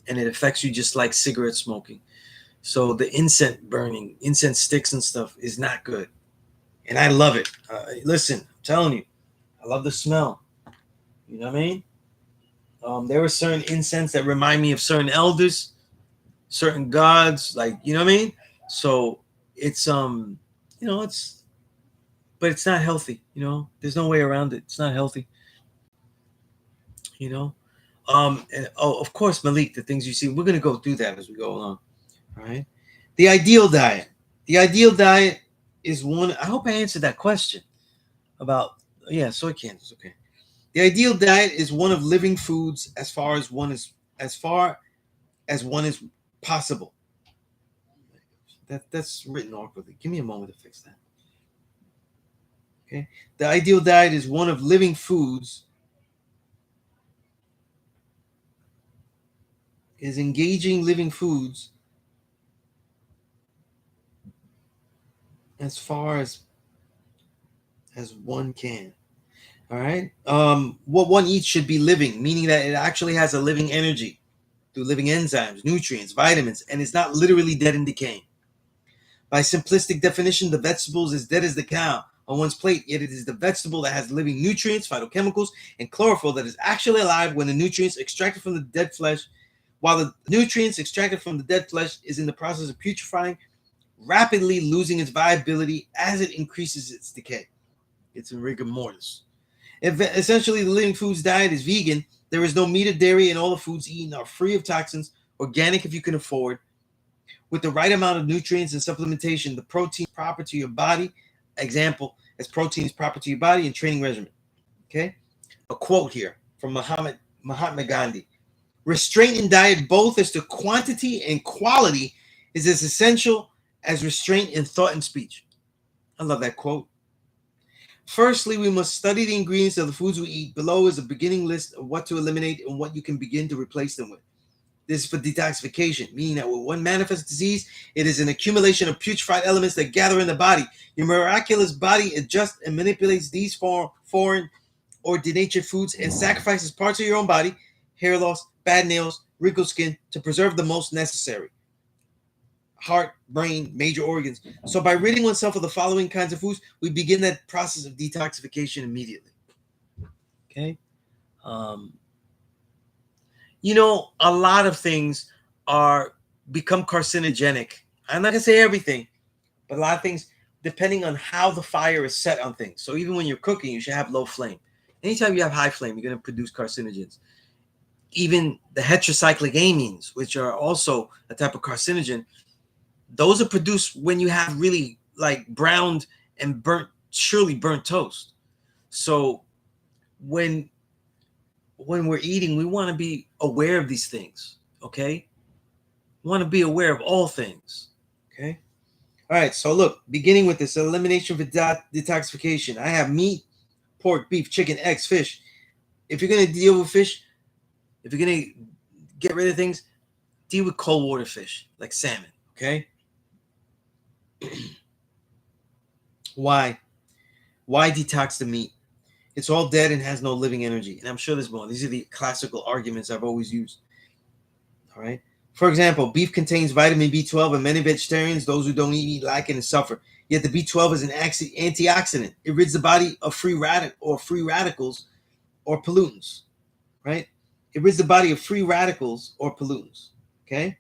and it affects you just like cigarette smoking. So the incense burning, incense sticks and stuff is not good, and I love it. Listen, I'm telling you, I love the smell. You know what I mean? There are certain incense that remind me of certain elders, certain gods, like you know what I mean. So it's it's but it's not healthy. There's no way around it. It's not healthy. You know, and oh, of course, Malik, the things you see, we're gonna go through that as we go along. All right. The ideal diet. The ideal diet is one. I hope I answered that question about yeah, soy candles. Okay. The ideal diet is one of living foods as far as one is possible. That's written awkwardly. Give me a moment to fix that. Okay. The ideal diet is one of living foods is engaging living foods as far as one can. All right. What one eats should be living, meaning that it actually has a living energy through living enzymes, nutrients, vitamins, and it's not literally dead and decaying. By simplistic definition, the vegetable is as dead as the cow on one's plate, yet it is the vegetable that has living nutrients, phytochemicals, and chlorophyll that is actually alive when the nutrients extracted from the dead flesh, while the nutrients extracted from the dead flesh is in the process of putrefying, rapidly losing its viability as it increases its decay. It's in rigor mortis. If essentially the living foods diet is vegan, there is no meat or dairy, and all the foods eaten are free of toxins, organic if you can afford, with the right amount of nutrients and supplementation, the protein proper to your body. Example, as protein is proper to your body and training regimen. Okay? A quote here from Mahatma Gandhi. Restraint in diet, both as to quantity and quality, is as essential as restraint in thought and speech. I love that quote. Firstly, we must study the ingredients of the foods we eat. Below is a beginning list of what to eliminate and what you can begin to replace them with. This is for detoxification, meaning that when one manifests disease, it is an accumulation of putrefied elements that gather in the body. Your miraculous body adjusts and manipulates these foreign or denatured foods and sacrifices parts of your own body, hair loss, bad nails, wrinkled skin, to preserve the most necessary: heart, brain, major organs. So by ridding oneself of the following kinds of foods, we begin that process of detoxification immediately. Okay? Um, a lot of things are become carcinogenic. I'm not gonna say everything, but a lot of things, depending on how the fire is set on things. So even when you're cooking, you should have low flame. Anytime you have high flame, you're gonna produce carcinogens. Even the heterocyclic amines, which are also a type of carcinogen, those are produced when you have really like browned and burnt, surely burnt toast. So when when we're eating, we want to be aware of these things. Okay, we want to be aware of all things. Okay. All right. So look, beginning with this elimination for detoxification, I have meat, pork, beef, chicken, eggs, fish. If you're gonna deal with fish, if you're gonna get rid of things, deal with cold water fish like salmon. Okay. Why? Why detox the meat? It's all dead and has no living energy. And I'm sure there's more. These are the classical arguments I've always used. All right. For example, beef contains vitamin B12, and many vegetarians, those who don't eat meat, lack it and suffer. Yet the B12 is an antioxidant. It rids the body of free radicals or pollutants. Right? It rids the body of free radicals or pollutants. Okay.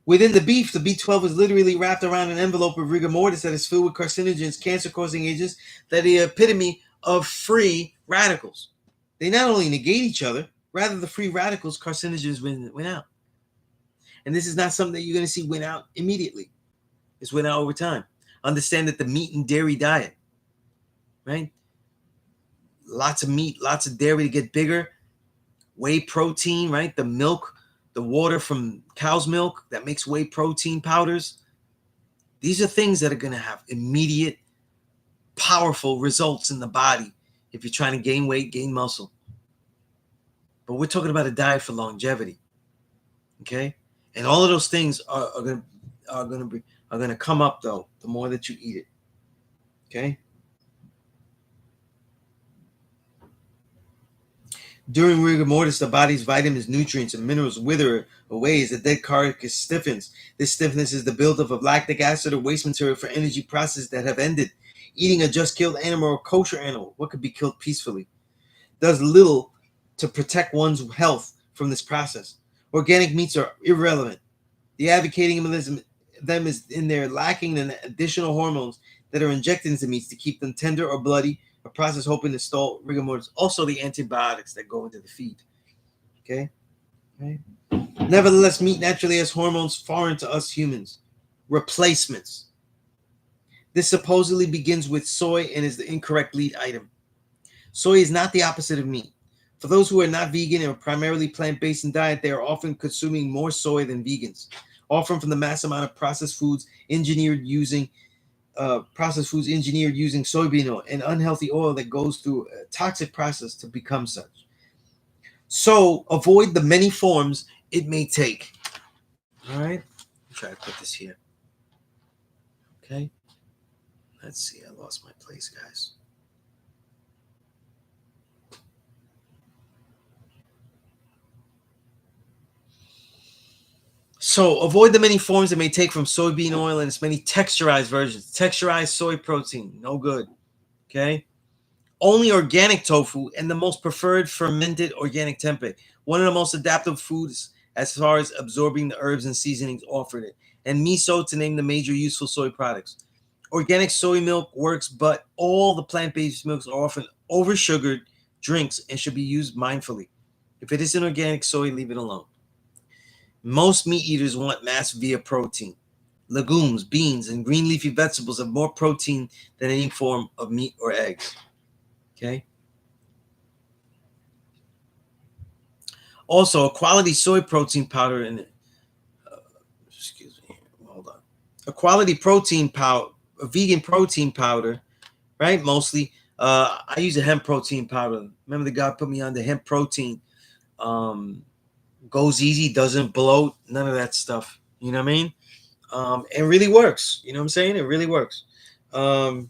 Within the beef, the B12 is literally wrapped around an envelope of rigor mortis that is filled with carcinogens, cancer-causing agents that are the epitome of free radicals. They not only negate each other, rather the free radicals, carcinogens win out. And this is not something that you're going to see win out immediately. It's win out over time. Understand that the meat and dairy diet, right? Lots of meat, lots of dairy to get bigger. Whey protein, right? The milk, the water from cow's milk that makes whey protein powders. These are things that are going to have immediate, powerful results in the body if you're trying to gain weight, gain muscle. But we're talking about a diet for longevity. Okay? And all of those things are going to come up though the more that you eat it. Okay? During rigor mortis, the body's vitamins, nutrients, and minerals wither away as the dead carcass stiffens. This stiffness is the buildup of lactic acid or waste material for energy processes that have ended. Eating a just killed animal or kosher animal, what could be killed peacefully, does little to protect one's health from this process. Organic meats are irrelevant. The advocating them is in there lacking the additional hormones that are injected into meats to keep them tender or bloody, a process hoping to stall rigor mortis. Also, the antibiotics that go into the feed. Okay? Nevertheless, meat naturally has hormones foreign to us humans. Replacements. This supposedly begins with soy and is the incorrect lead item. Soy is not the opposite of meat. For those who are not vegan and are primarily plant-based in diet, they are often consuming more soy than vegans, often from the mass amount of processed foods engineered using soybean oil, an unhealthy oil that goes through a toxic process to become such. So avoid the many forms it may take. All right, try to put this here. Okay, let's see. I lost my place, guys. So avoid the many forms it may take from soybean oil and its many texturized versions. Texturized soy protein, no good. Okay. Only organic tofu and the most preferred fermented organic tempeh. One of the most adaptive foods as far as absorbing the herbs and seasonings offered it. And miso, to name the major useful soy products. Organic soy milk works, but all the plant-based milks are often oversugared drinks and should be used mindfully. If it isn't organic soy, leave it alone. Most meat eaters want mass via protein. Legumes, beans, and green leafy vegetables have more protein than any form of meat or eggs. Okay. Also, a quality soy protein powder a quality protein powder, a vegan protein powder, right? Mostly, I use a hemp protein powder. Remember the guy put me on the hemp protein. Goes easy, doesn't bloat, none of that stuff. You know what I mean? It really works. You know what I'm saying? It really works. Okay.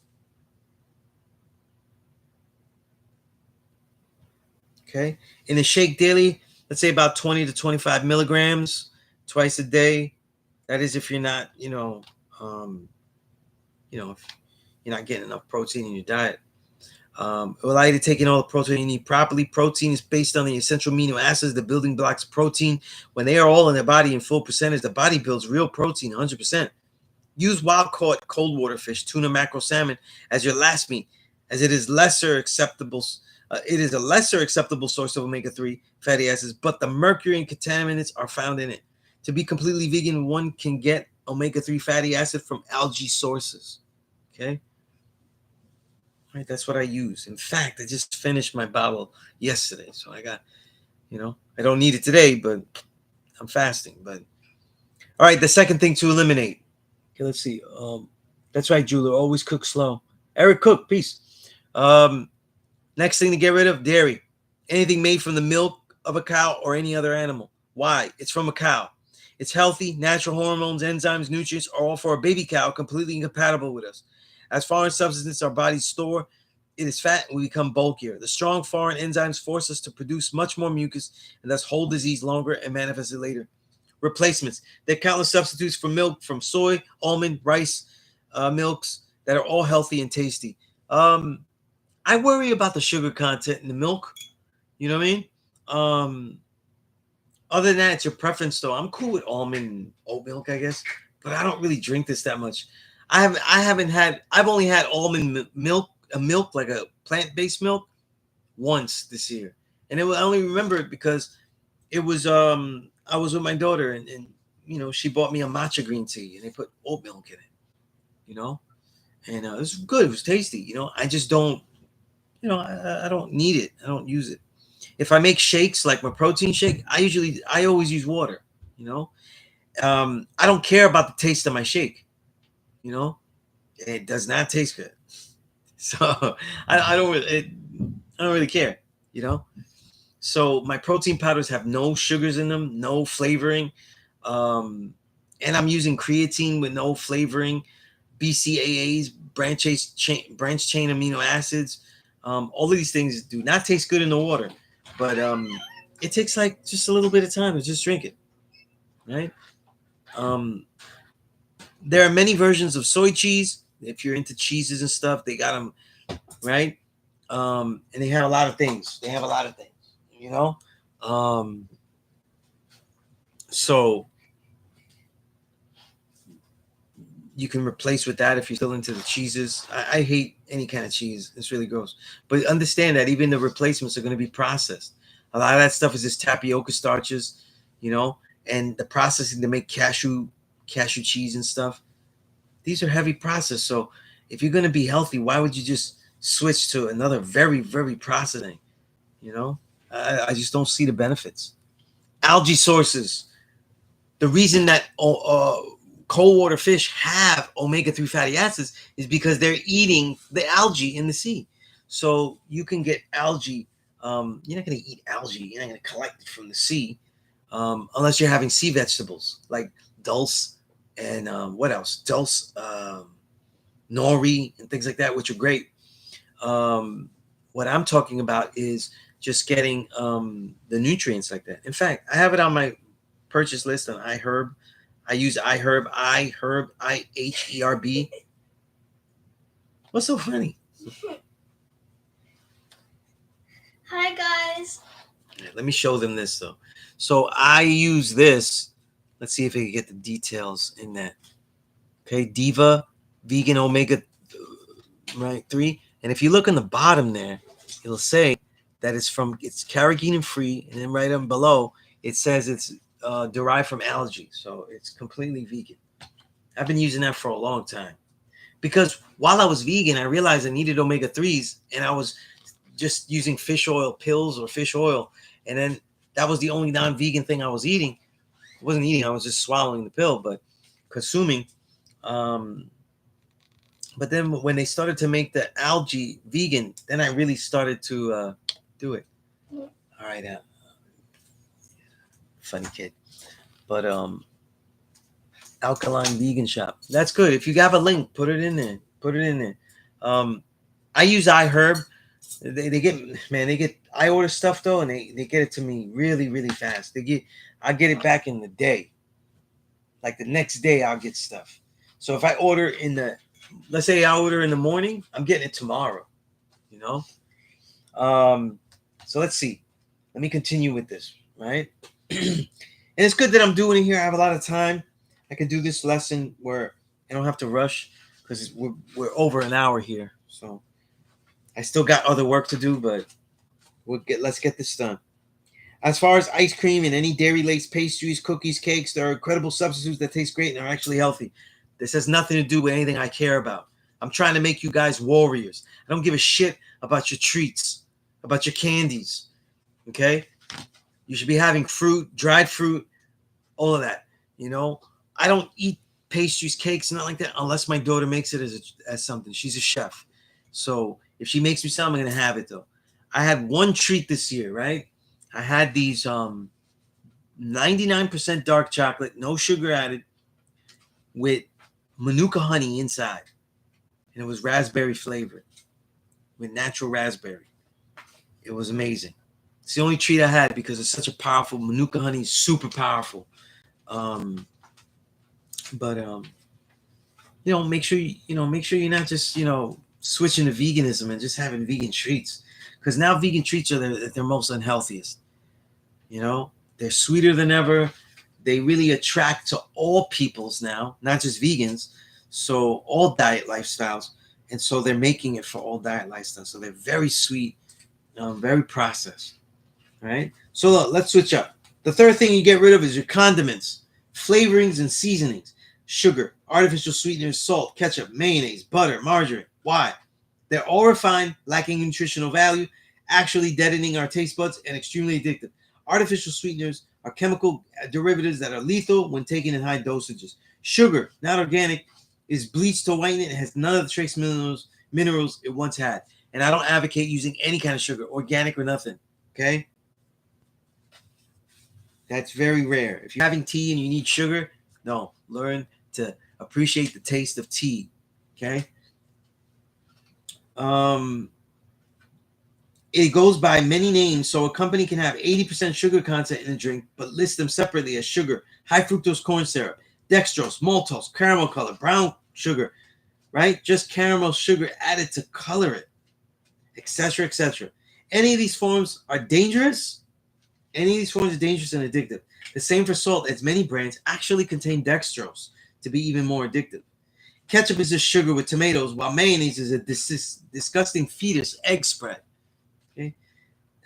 In a shake daily, let's say about 20 to 25 milligrams twice a day. That is if you're not, if you're not getting enough protein in your diet. It will allow you to take in all the protein you need properly. Protein is based on the essential amino acids, the building blocks of protein. When they are all in the body in full percentage, the body builds real protein 100%. Use wild-caught cold water fish, tuna, mackerel, salmon as your last meat, as it is lesser acceptable. It is a lesser acceptable source of omega-3 fatty acids, but the mercury and contaminants are found in it. To be completely vegan, one can get omega-3 fatty acid from algae sources. Okay. Right, that's what I use. In fact, I just finished my bottle yesterday, so I got, I don't need it today, but I'm fasting. But all right, the second thing to eliminate. Okay, let's see. That's right, Julia. Always cook slow. Eric Cook, peace. Um, Next thing to get rid of, dairy. Anything made from the milk of a cow or any other animal. Why? It's from a cow. It's healthy, natural hormones, enzymes, nutrients are all for a baby cow completely incompatible with us. As foreign substances our bodies store, it is fat and we become bulkier. The strong foreign enzymes force us to produce much more mucus and thus hold disease longer and manifest it later. Replacements. There are countless substitutes for milk from soy, almond, rice, milks that are all healthy and tasty. Um, I worry about the sugar content in the milk. You know what I mean? Um, Other than that, it's your preference though. I'm cool with almond and oat milk, I guess, but I don't really drink this that much. I've only had almond milk, a milk like a plant-based milk once this year. And I only remember it because it was I was with my daughter and she bought me a matcha green tea and they put oat milk in it, you know? And it was good, it was tasty, I just don't I don't need it. I don't use it. If I make shakes like my protein shake, I always use water. You know, I don't care about the taste of my shake. You know, it does not taste good. So I don't really, I don't really care. You know, so my protein powders have no sugars in them, no flavoring, um, and I'm using creatine with no flavoring, BCAAs, branch chain amino acids. All of these things do not taste good in the water, but it takes like just a little bit of time to just drink it, right? Um, there are many versions of soy cheese. If you're into cheeses and stuff, they got them, right? And they have a lot of things. They have a lot of things, you know. Um, so you can replace with that if you're still into the cheeses. I hate any kind of cheese. It's really gross. But understand that even the replacements are going to be processed. A lot of that stuff is just tapioca starches, you know, and the processing to make cashew cheese and stuff. These are heavy processed. So if you're going to be healthy, why would you just switch to another very, very processing? You know, I just don't see the benefits. Algae sources. The reason that cold water fish have omega-3 fatty acids is because they're eating the algae in the sea. So you can get algae. You're not going to eat algae. You're not going to collect it from the sea unless you're having sea vegetables like dulse and what else? Dulse, nori, and things like that, which are great. What I'm talking about is just getting the nutrients like that. In fact, I have it on my purchase list on iHerb. I use iHerb, IHERB. What's so funny? Hi guys. Let me show them this though. So I use this. Let's see if I can get the details in that. Okay, Diva Vegan Omega right 3. And if you look on the bottom there, it'll say that it's carrageenan free, and then right on below it says it's derived from algae, so it's completely vegan. I've been using that for a long time because while I was vegan, I realized I needed omega-3s, and I was just using fish oil pills or fish oil, and then that was the only non-vegan thing I was eating. I wasn't eating; I was just swallowing the pill, but consuming. But then when they started to make the algae vegan, then I really started to do it. All right, funny kid, but alkaline vegan shop. That's good. If you have a link, put it in there. Put it in there. I use iHerb. They get I order stuff though, and they get it to me really, really fast. I get it back in the day. Like the next day I'll get stuff. So if I order let's say I order in the morning, I'm getting it tomorrow, you know? So let's see. Let me continue with this, right? And it's good that I'm doing it here. I have a lot of time. I can do this lesson where I don't have to rush because we're over an hour here. So I still got other work to do, but let's get this done. As far as ice cream and any dairy-laced pastries, cookies, cakes, there are incredible substitutes that taste great and are actually healthy. This has nothing to do with anything I care about. I'm trying to make you guys warriors. I don't give a shit about your treats, about your candies. Okay? You should be having fruit, dried fruit, all of that. You know, I don't eat pastries, cakes, not like that, unless my daughter makes it as something. She's a chef. So if she makes me something, I'm going to have it though. I had one treat this year, right? I had these 99% dark chocolate, no sugar added, with Manuka honey inside. And it was raspberry flavored with natural raspberry. It was amazing. It's the only treat I had because it's such a powerful Manuka honey, is super powerful. Um, but make sure make sure you're not just switching to veganism and just having vegan treats, because now vegan treats are their most unhealthiest. You know, they're sweeter than ever. They really attract to all peoples now, not just vegans. So all diet lifestyles, and so they're making it for all diet lifestyles. So they're very sweet, very processed. Right. So look, let's switch up. The third thing you get rid of is your condiments, flavorings, and seasonings. Sugar, artificial sweeteners, salt, ketchup, mayonnaise, butter, margarine. Why? They're all refined, lacking nutritional value, actually deadening our taste buds, and extremely addictive. Artificial sweeteners are chemical derivatives that are lethal when taken in high dosages. Sugar, not organic, is bleached to whiten it and has none of the trace minerals it once had. And I don't advocate using any kind of sugar, organic or nothing. Okay? That's very rare. If you're having tea and you need sugar, no, learn to appreciate the taste of tea. Okay? It goes by many names, so a company can have 80% sugar content in a drink, but list them separately as sugar, high fructose corn syrup, dextrose, maltose, caramel color, brown sugar, right? Just caramel sugar added to color it, etc., etc. Any of these forms are dangerous. Any of these forms are dangerous and addictive. The same for salt, as many brands actually contain dextrose to be even more addictive. Ketchup is just sugar with tomatoes, while mayonnaise is a disgusting fetus egg spread. Okay,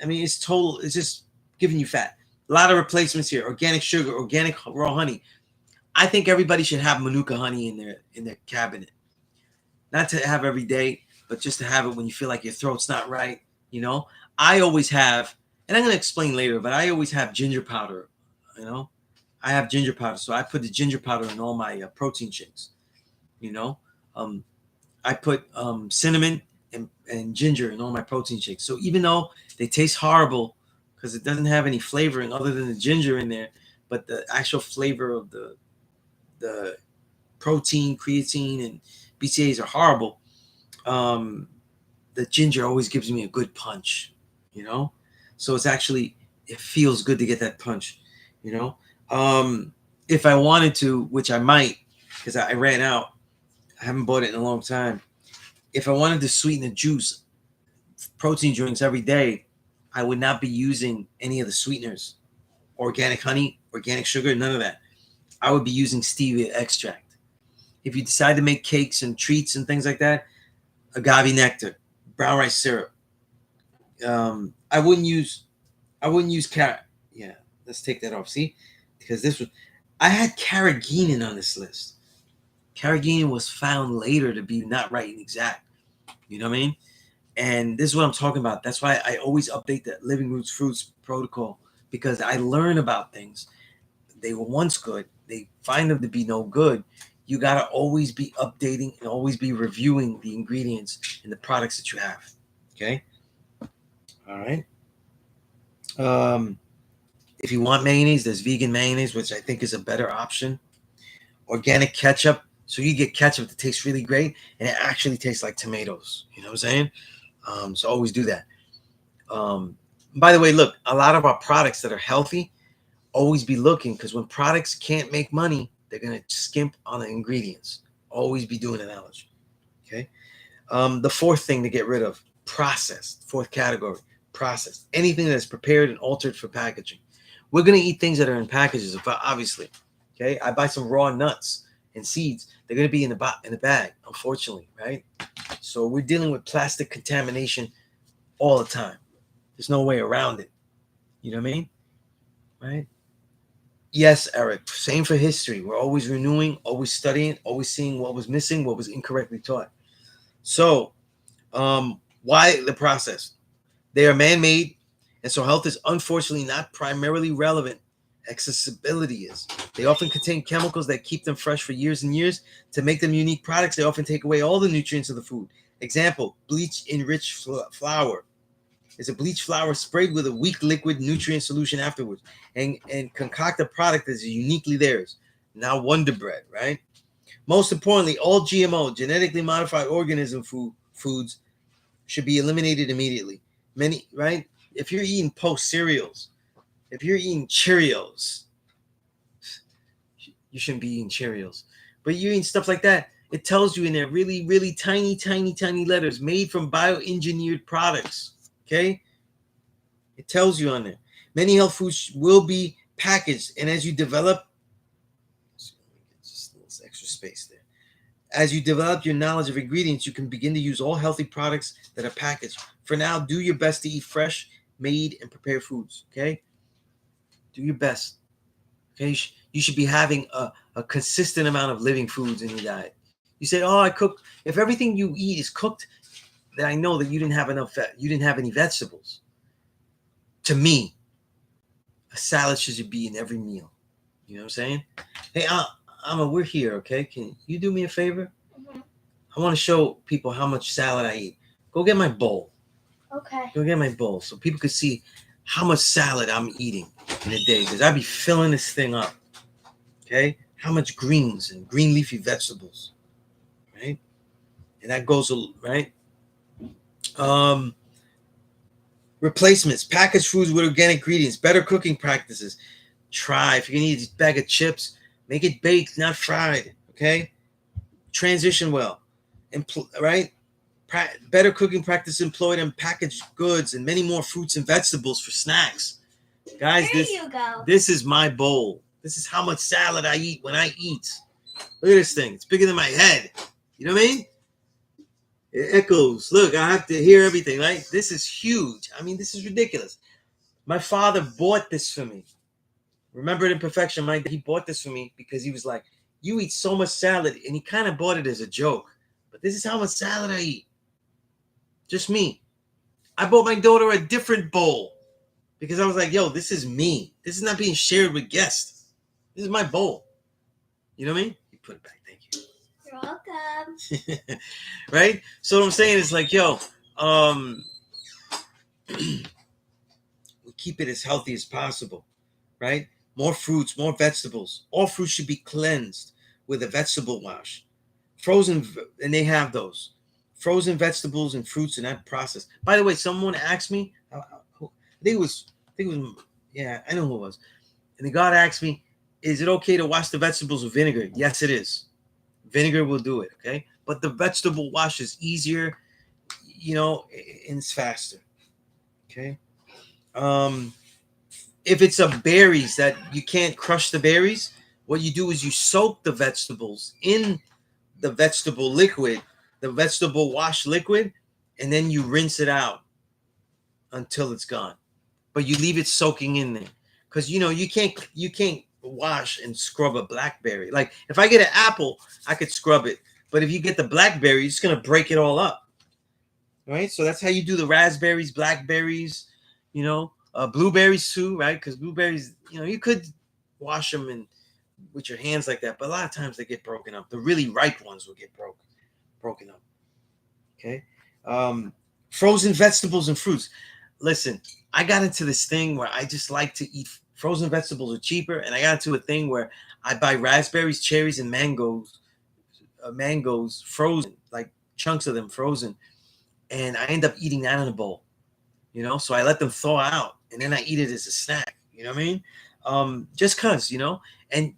I mean it's just giving you fat. A lot of replacements here: organic sugar, organic raw honey. I think everybody should have Manuka honey in their cabinet, not to have every day, but just to have it when you feel like your throat's not right. You know, I always have, and I'm gonna explain later, but I always have ginger powder. You know, I have ginger powder, so I put the ginger powder in all my protein shakes. You know, um, I put cinnamon and ginger in all my protein shakes. So even though they taste horrible because it doesn't have any flavoring other than the ginger in there, but the actual flavor of the protein, creatine, and BCAAs are horrible. Um, the ginger always gives me a good punch, you know. So it feels good to get that punch, you know. If I wanted to, which I might, because I ran out, I haven't bought it in a long time. If I wanted to sweeten the juice, protein drinks every day, I would not be using any of the sweeteners, organic honey, organic sugar, none of that. I would be using stevia extract. If you decide to make cakes and treats and things like that, agave nectar, brown rice syrup. I wouldn't use carrot. Yeah, let's take that off. See, because I had carrageenan on this list. Carrageenan was found later to be not right and exact. You know what I mean? And this is what I'm talking about. That's why I always update the Living Roots Fruits protocol, because I learn about things. They were once good. They find them to be no good. You got to always be updating and always be reviewing the ingredients and the products that you have. Okay? All right. If you want mayonnaise, there's vegan mayonnaise, which I think is a better option. Organic ketchup. So you get ketchup that tastes really great and it actually tastes like tomatoes. You know what I'm saying? So always do that. By the way, look, a lot of our products that are healthy, always be looking, because when products can't make money, they're going to skimp on the ingredients. Always be doing analogy. Okay. The fourth thing to get rid of, processed. Fourth category, processed. Anything that's prepared and altered for packaging. We're going to eat things that are in packages, obviously. Okay. I buy some raw nuts and seeds. They're going to be in the bag, unfortunately, right? So we're dealing with plastic contamination all the time. There's no way around it. You know what I mean? Right? Yes, Eric. Same for history. We're always renewing, always studying, always seeing what was missing, what was incorrectly taught. So, why the process? They are man-made, and so health is unfortunately not primarily relevant. Accessibility is. They often contain chemicals that keep them fresh for years and years. To make them unique products, they often take away all the nutrients of the food. Example, bleach-enriched flour. Is a bleach flour sprayed with a weak liquid nutrient solution afterwards and concoct a product that is uniquely theirs. Now Wonder Bread, right? Most importantly, all GMO, genetically modified organism foods should be eliminated immediately. Many, right? If you're eating Post cereals, if you're eating Cheerios, you shouldn't be eating Cheerios. But you're eating stuff like that. It tells you in there really, really tiny, tiny, tiny letters made from bioengineered products. Okay? It tells you on there. Many health foods will be packaged, and as you develop, just a little extra space there. As you develop your knowledge of ingredients, you can begin to use all healthy products that are packaged. For now, do your best to eat fresh, made, and prepared foods. Okay, do your best. Okay, you should be having a consistent amount of living foods in your diet. You say, "Oh, I cook." If everything you eat is cooked, then I know that you didn't have enough. You didn't have any vegetables. To me, a salad should be in every meal. You know what I'm saying? Hey, Amma, we're here, okay? Can you do me a favor? Mm-hmm. I want to show people how much salad I eat. Go get my bowl. Okay. Go get my bowl so people can see how much salad I'm eating in a day, because I be filling this thing up. Okay? How much greens and green leafy vegetables, right? And that goes, right? Um, Replacements, packaged foods with organic ingredients, better cooking practices. Try, if you're gonna eat a bag of chips, make it baked, not fried. Okay? Transition well. Right? Better cooking practice employed in packaged goods and many more fruits and vegetables for snacks. Guys, There you go. this is my bowl. This is how much salad I eat when I eat. Look at this thing. It's bigger than my head. You know what I mean? It echoes. Look, I have to hear everything, right? This is huge. I mean, this is ridiculous. My father bought this for me. Remember it in perfection, Mike. He bought this for me because he was like, "You eat so much salad," and he kind of bought it as a joke. But this is how much salad I eat. Just me. I bought my daughter a different bowl because I was like, "Yo, this is me. This is not being shared with guests. This is my bowl." You know what I mean? You put it back. Thank you. You're welcome. Right? So what I'm saying is like, yo, we keep it as healthy as possible, right? More fruits, more vegetables. All fruits should be cleansed with a vegetable wash. Frozen, and they have those. Frozen vegetables and fruits in that process. By the way, someone asked me, I think it was, yeah, I know who it was. And the God asked me, is it okay to wash the vegetables with vinegar? Yes, it is. Vinegar will do it, okay? But the vegetable wash is easier, you know, and it's faster, okay? If it's a berries that you can't crush the berries, what you do is you soak the vegetables in the vegetable liquid, the vegetable wash liquid, and then you rinse it out until it's gone. But you leave it soaking in there, because you know you can't wash and scrub a blackberry. Like if I get an apple, I could scrub it, but if you get the blackberry, it's gonna break it all up, right? So that's how you do the raspberries, blackberries, you know, blueberries too, right? Because blueberries, you know, you could wash them and with your hands like that, but a lot of times they get broken up. The really ripe ones will get broken up. Okay. Frozen vegetables and fruits. Listen, I got into this thing where I just like to eat frozen vegetables are cheaper, and I got into a thing where I buy raspberries, cherries, and mangoes frozen, like chunks of them frozen, and I end up eating that in a bowl. You know, so I let them thaw out, and then I eat it as a snack. You know what I mean? Just cause, you know, and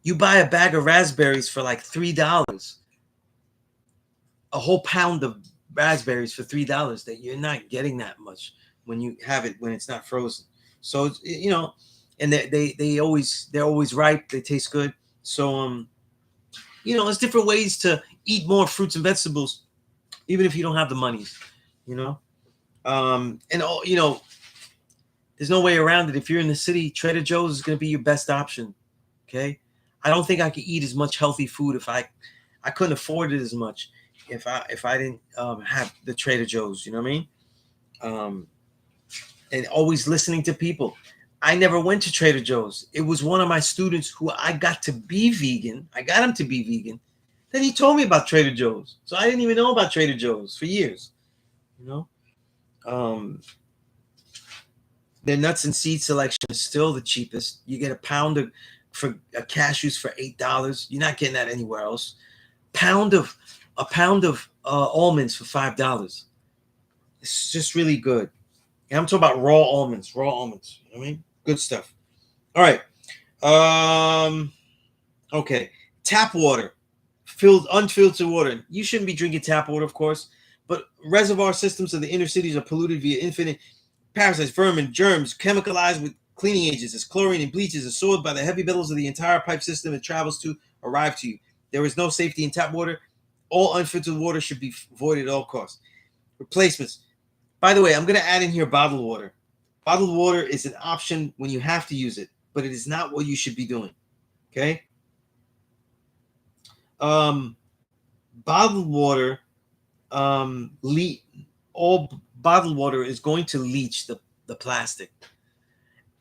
you buy a bag of raspberries for like $3, a whole pound of raspberries for $3 that you're not getting that much when you have it when it's not frozen. So it's, you know, and they're always ripe. They taste good. So you know, there's different ways to eat more fruits and vegetables, even if you don't have the monies. You know, and all you know, there's no way around it. If you're in the city, Trader Joe's is going to be your best option. Okay, I don't think I could eat as much healthy food if I couldn't afford it as much. if I didn't have the Trader Joe's, you know what I mean? Um, and always listening to people. I never went to Trader Joe's. It was one of my students who I got to be vegan. I got him to be vegan. Then he told me about Trader Joe's. So I didn't even know about Trader Joe's for years. You know, um, their nuts and seed selection is still the cheapest. You get a pound of for cashews for $8. You're not getting that anywhere else. Pound of a pound of almonds for $5. It's just really good. And I'm talking about raw almonds. Raw almonds. You know what I mean? Good stuff. All right. Okay. Tap water. Unfiltered water. You shouldn't be drinking tap water, of course. But reservoir systems of the inner cities are polluted via infinite parasites, vermin, germs, chemicalized with cleaning agents as chlorine and bleaches is soiled by the heavy metals of the entire pipe system it travels to arrive to you. There is no safety in tap water. All unfiltered water should be avoided at all costs. Replacements. By the way, I'm going to add in here bottled water. Bottled water is an option when you have to use it, but it is not what you should be doing. Okay? Um, Bottled water, all bottled water is going to leach the plastic.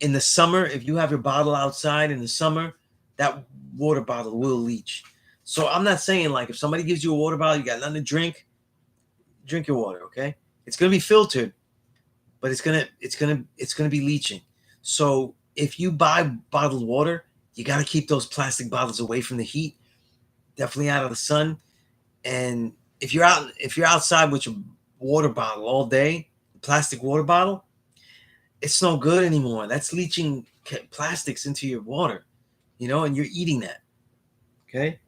In the summer, if you have your bottle outside in the summer, that water bottle will leach. So I'm not saying like if somebody gives you a water bottle, you got nothing to drink, drink your water, okay? It's gonna be filtered, but it's gonna be leaching. So if you buy bottled water, you got to keep those plastic bottles away from the heat, definitely out of the sun. And if you're outside with your water bottle all day, plastic water bottle, it's no good anymore. That's leaching plastics into your water, and you're eating that. Okay.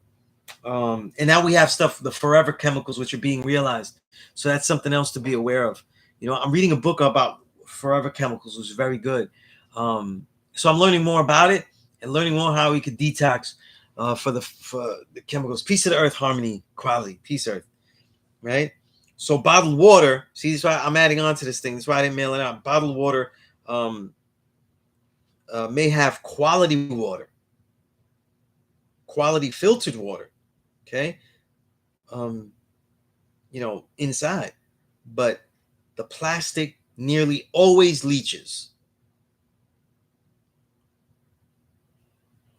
And now we have stuff, the forever chemicals, which are being realized. So that's something else to be aware of. I'm reading a book about forever chemicals, which is very good. So I'm learning more about it and learning more how we could detox for the chemicals. Peace of the earth, harmony, quality, peace earth, right? So bottled water, see, that's why I'm adding on to this thing. That's why I didn't mail it out. Bottled water may have quality water, quality filtered water, okay? Um, inside, but the plastic nearly always leaches.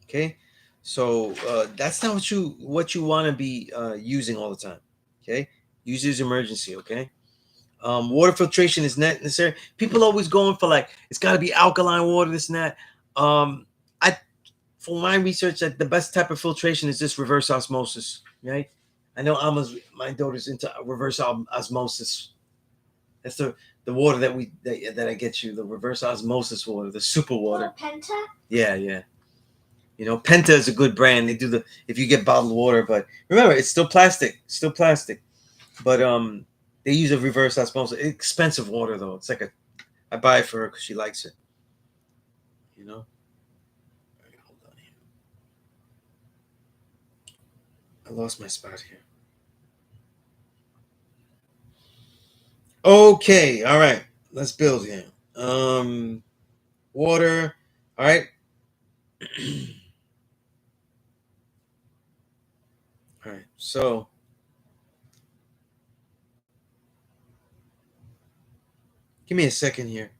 Okay, so that's not what you want to be using all the time. Okay, use it as emergency. Okay, water filtration is not necessary. People always going for like it's got to be alkaline water, this and that. I For my research, that the best type of filtration is just reverse osmosis. Right? I know my daughter's into reverse osmosis. That's the water that I get you, the reverse osmosis water, the super water. Oh, Penta? Yeah, yeah. Penta is a good brand. They do if you get bottled water, but remember it's still plastic, But they use a reverse osmosis. It's expensive water though. It's like I buy it for her because she likes it. You know. All right, hold on here. I lost my spot here. Okay, all right. Let's build here. Water. All right. All right. So give me a second here.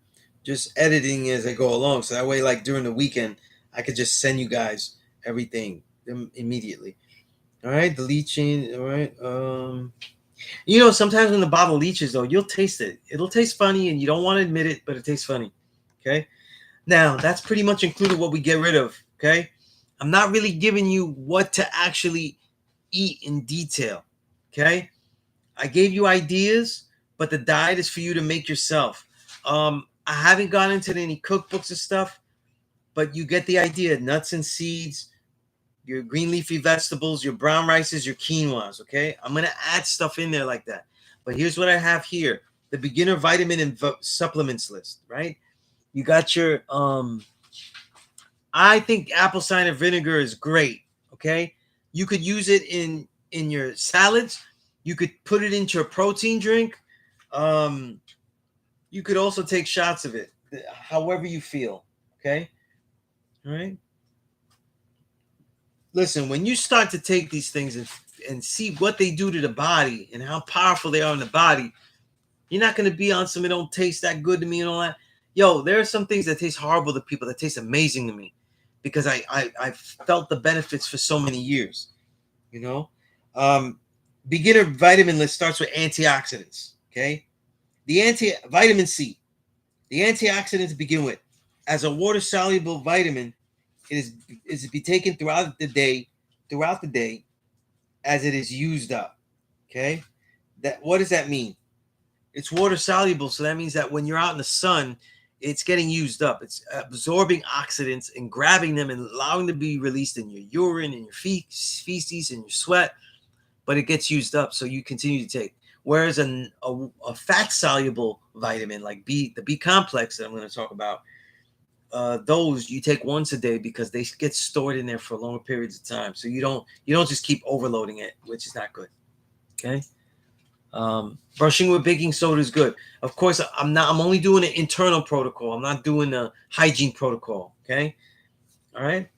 Just editing as I go along, so that way, like during the weekend, I could just send you guys everything immediately. All right, the leaching. All right. Sometimes when the bottle leaches, though, you'll taste it. It'll taste funny, and you don't want to admit it, but it tastes funny. Okay. Now that's pretty much included what we get rid of. Okay. I'm not really giving you what to actually eat in detail. Okay. I gave you ideas, but the diet is for you to make yourself. I haven't gone into any cookbooks and stuff, but you get the idea. Nuts and seeds, your green leafy vegetables, your brown rices, your quinoas. Okay, I'm gonna add stuff in there like that. But here's what I have here: the beginner vitamin and supplements list. Right? You got your. I think apple cider vinegar is great. Okay, you could use it in your salads. You could put it into a protein drink. Um, you could also take shots of it, however you feel. Okay, all right. Listen, when you start to take these things and see what they do to the body and how powerful they are in the body, you're not going to be on some, it don't taste that good to me and all that. Yo, there are some things that taste horrible to people that taste amazing to me because I felt the benefits for so many years, you know? Beginner vitamin list starts with antioxidants, okay? Vitamin C, the antioxidants to begin with. As a water-soluble vitamin, it is to be taken throughout the day as it is used up, okay? What does that mean? It's water soluble, so that means that when you're out in the sun, it's getting used up. It's absorbing oxidants and grabbing them and allowing them to be released in your urine, in your feces, in your sweat, but it gets used up, so you continue to take. Whereas a fat soluble vitamin like the B complex that I'm going to talk about, those you take once a day because they get stored in there for longer periods of time. So you don't just keep overloading it, which is not good. Okay. Brushing with baking soda is good. Of course, I'm only doing an internal protocol. I'm not doing a hygiene protocol. Okay. All right.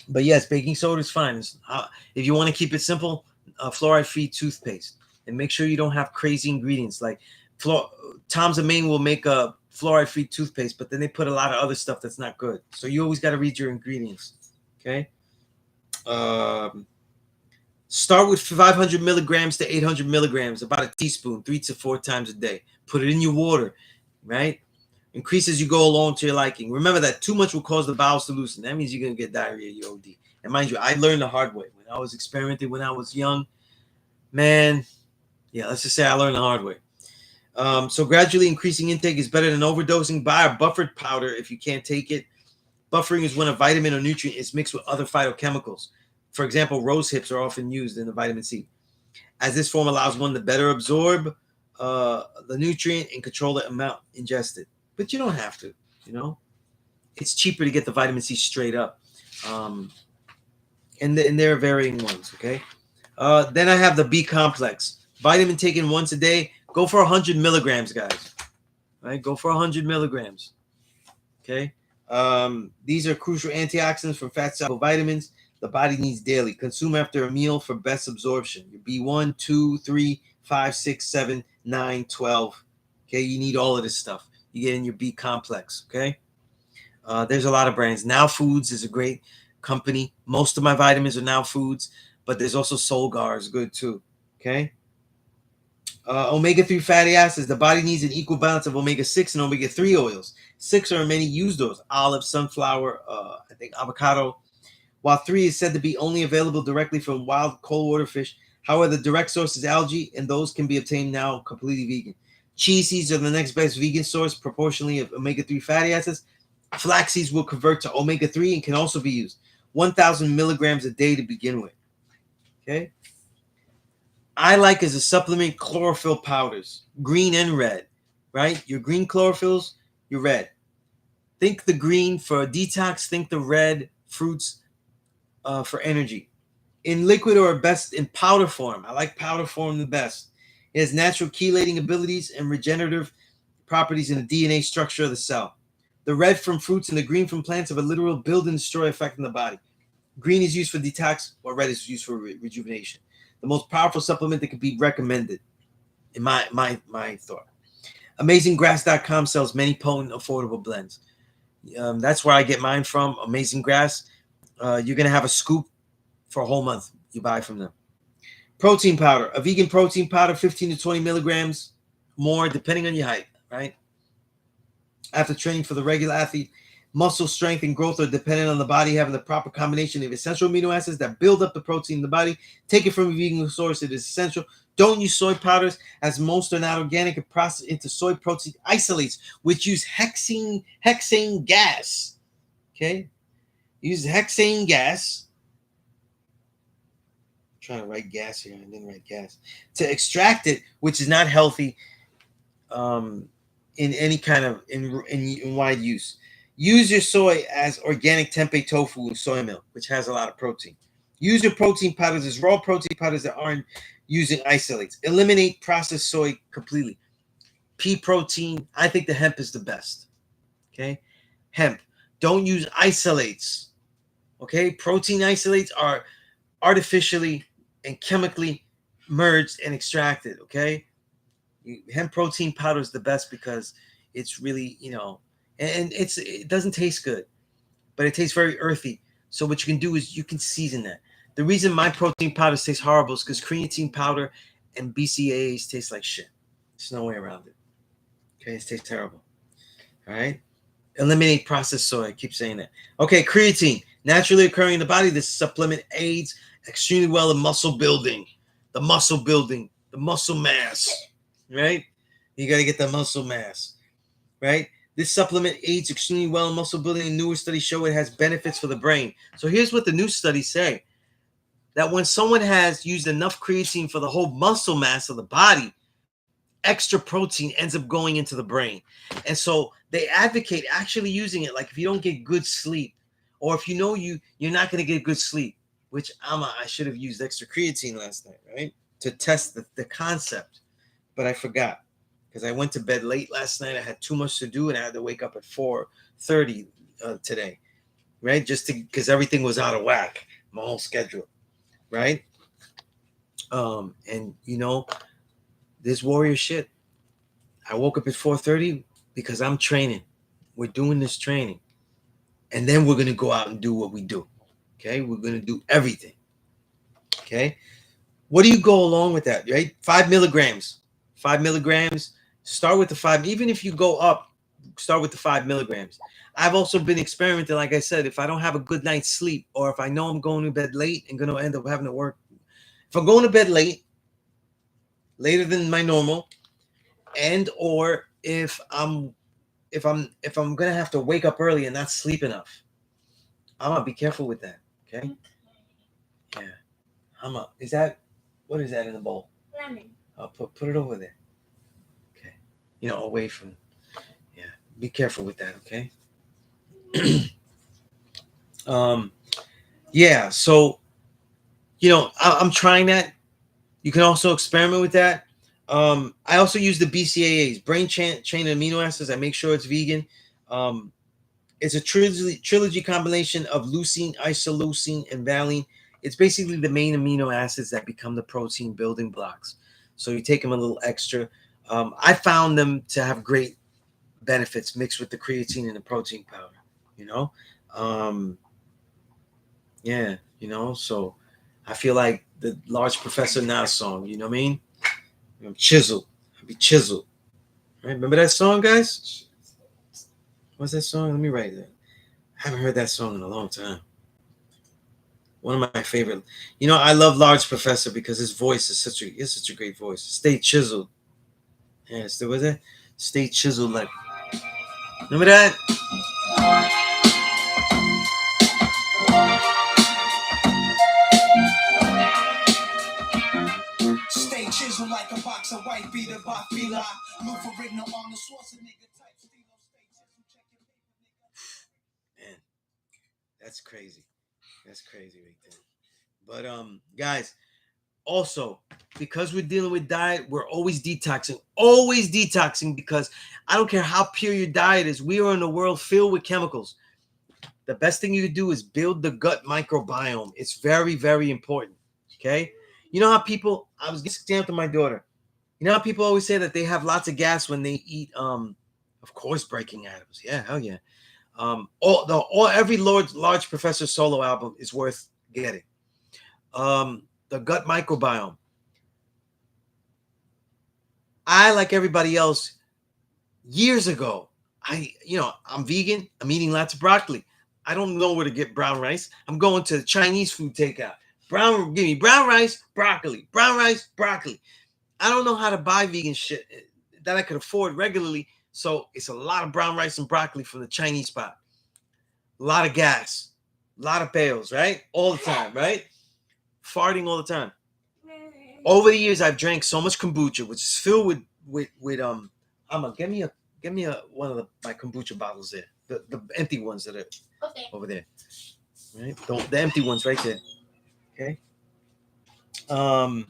But yes, baking soda is fine. If you want to keep it simple, fluoride-free toothpaste, and make sure you don't have crazy ingredients like Tom's of Maine will make a fluoride-free toothpaste, but then they put a lot of other stuff that's not good. So you always got to read your ingredients. Okay. Um, Start with 500 milligrams to 800 milligrams, about a teaspoon, 3 to 4 times a day. Put it in your water, right? Increase as you go along to your liking. Remember that too much will cause the bowels to loosen. That means you're going to get diarrhea, you OD. And mind you, I learned the hard way. When I was experimenting when I was young, man, yeah, let's just say I learned the hard way. So gradually increasing intake is better than overdosing. Buy a buffered powder if you can't take it. Buffering is when a vitamin or nutrient is mixed with other phytochemicals. For example, rose hips are often used in the vitamin C, as this form allows one to better absorb the nutrient and control the amount ingested. But you don't have to, you know. It's cheaper to get the vitamin C straight up. And there are varying ones, okay? Then I have the B complex. Vitamin taken once a day. Go for 100 milligrams, guys. Right? Go for 100 milligrams. Okay? These are crucial antioxidants from fat-soluble vitamins the body needs daily. Consume after a meal for best absorption. Your B1, 2, 3, 5, 6, 7, 9, 12. Okay, you need all of this stuff. You get in your B complex. Okay, there's a lot of brands. Now Foods is a great company. Most of my vitamins are Now Foods, but there's also Solgar is good too. Okay. Omega-3 fatty acids. The body needs an equal balance of omega-6 and omega-3 oils. 6 are in many used oils: olive, sunflower, I think avocado. While 3 is said to be only available directly from wild cold water fish, however, the direct source is algae, and those can be obtained now completely vegan. Chia seeds are the next best vegan source, proportionally of omega-3 fatty acids. Flax seeds will convert to omega-3 and can also be used 1,000 milligrams a day to begin with. Okay. I like as a supplement chlorophyll powders, green and red, right? Your green chlorophylls, your red. Think the green for detox, think the red fruits for energy. In liquid or best in powder form. I like powder form the best. It has natural chelating abilities and regenerative properties in the DNA structure of the cell. The red from fruits and the green from plants have a literal build and destroy effect in the body. Green is used for detox, while red is used for rejuvenation. The most powerful supplement that could be recommended, in my thought. AmazingGrass.com sells many potent, affordable blends. That's where I get mine from. Amazing Grass. You're gonna have a scoop for a whole month. You buy from them. Protein powder, a vegan protein powder, 15 to 20 milligrams more, depending on your height. Right. After training for the regular athlete, muscle strength and growth are dependent on the body having the proper combination of essential amino acids that build up the protein in the body. Take it from a vegan source. It is essential. Don't use soy powders, as most are not organic and processed into soy protein isolates, which use hexane gas. Okay? Use hexane gas. I'm trying to write gas here. I didn't write gas. To extract it, which is not healthy in any kind of in wide use. Use your soy as organic tempeh tofu with soy milk, which has a lot of protein. Use your protein powders as raw protein powders that aren't using isolates. Eliminate processed soy completely. Pea protein, I think the hemp is the best. Okay? Hemp. Don't use isolates. Okay? Protein isolates are artificially and chemically merged and extracted. Okay, hemp protein powder is the best because it's really, and it doesn't taste good, but it tastes very earthy. So what you can do is you can season that. The reason my protein powder tastes horrible is because creatine powder and BCAAs taste like shit. There's no way around it. Okay, it tastes terrible. All right. Eliminate processed soy. I keep saying that. Okay, creatine, naturally occurring in the body. This supplement aids extremely well in muscle building, the muscle mass. Right? You got to get the muscle mass. Right? This supplement aids extremely well in muscle building, and newer studies show it has benefits for the brain. So here's what the new studies say: that when someone has used enough creatine for the whole muscle mass of the body, extra protein ends up going into the brain. And so they advocate actually using it. Like if you don't get good sleep, or if you know you're not going to get good sleep, which I should have used extra creatine last night, right? To test the concept, but I forgot because I went to bed late last night. I had too much to do and I had to wake up at 4:30 today, right? Just because everything was out of whack, my whole schedule, right? And this warrior shit. I woke up at 4:30 because I'm training. We're doing this training. And then we're gonna go out and do what we do. Okay, we're gonna do everything. Okay. What do you go along with that, right? 5 milligrams. 5 milligrams. Start with the 5. Even if you go up, start with the 5 milligrams. I've also been experimenting, like I said, if I don't have a good night's sleep, or if I know I'm going to bed late and gonna end up having to work. If I'm going to bed late, later than my normal, and or if I'm gonna have to wake up early and not sleep enough, I'm gonna be careful with that. Okay. Yeah. Is that what is that in the bowl? Lemon. I'll put it over there. Okay. Away from. Yeah. Be careful with that. Okay. um. Yeah. So I'm trying that. You can also experiment with that. I also use the BCAAs, brain chain amino acids. I make sure it's vegan. It's a trilogy combination of leucine, isoleucine, and valine. It's basically the main amino acids that become the protein building blocks. So you take them a little extra. I found them to have great benefits mixed with the creatine and the protein powder. You know, um, yeah. So I feel like the Large Professor Nas song. You know what I mean? I'm chiseled. I'll be chiseled. Right? Remember that song, guys? What's that song? Let me write that. I haven't heard that song in a long time. One of my favorite. I love Large Professor because his voice is such a great voice. Stay chiseled. Yeah, still with it. Stay chiseled like. Remember that? Stay chiseled like a box of white beater by Fila. Move original on the source of nigga type stilo. Stay chiseled, check your paper, nigga. Man, that's crazy. That's crazy right there. But guys, also because we're dealing with diet, we're always detoxing because I don't care how pure your diet is, we are in a world filled with chemicals. The best thing you can do is build the gut microbiome. It's very, very important. Okay. You know how people, I was getting to my daughter. You know how people always say that they have lots of gas when they eat, of course, Breaking Atoms. Yeah, hell yeah. Every large Professor solo album is worth getting. The gut microbiome. I, like everybody else, years ago, I'm vegan. I'm eating lots of broccoli. I don't know where to get brown rice. I'm going to Chinese food takeout. Give me brown rice, broccoli. Brown rice, broccoli. I don't know how to buy vegan shit that I could afford regularly. So it's a lot of brown rice and broccoli from the Chinese spot. A lot of gas, a lot of pails, right? All the time, right? Farting all the time. Over the years, I've drank so much kombucha, which is filled with give me a one of my kombucha bottles there, the empty ones that are over there, right? The empty ones right there. Okay. All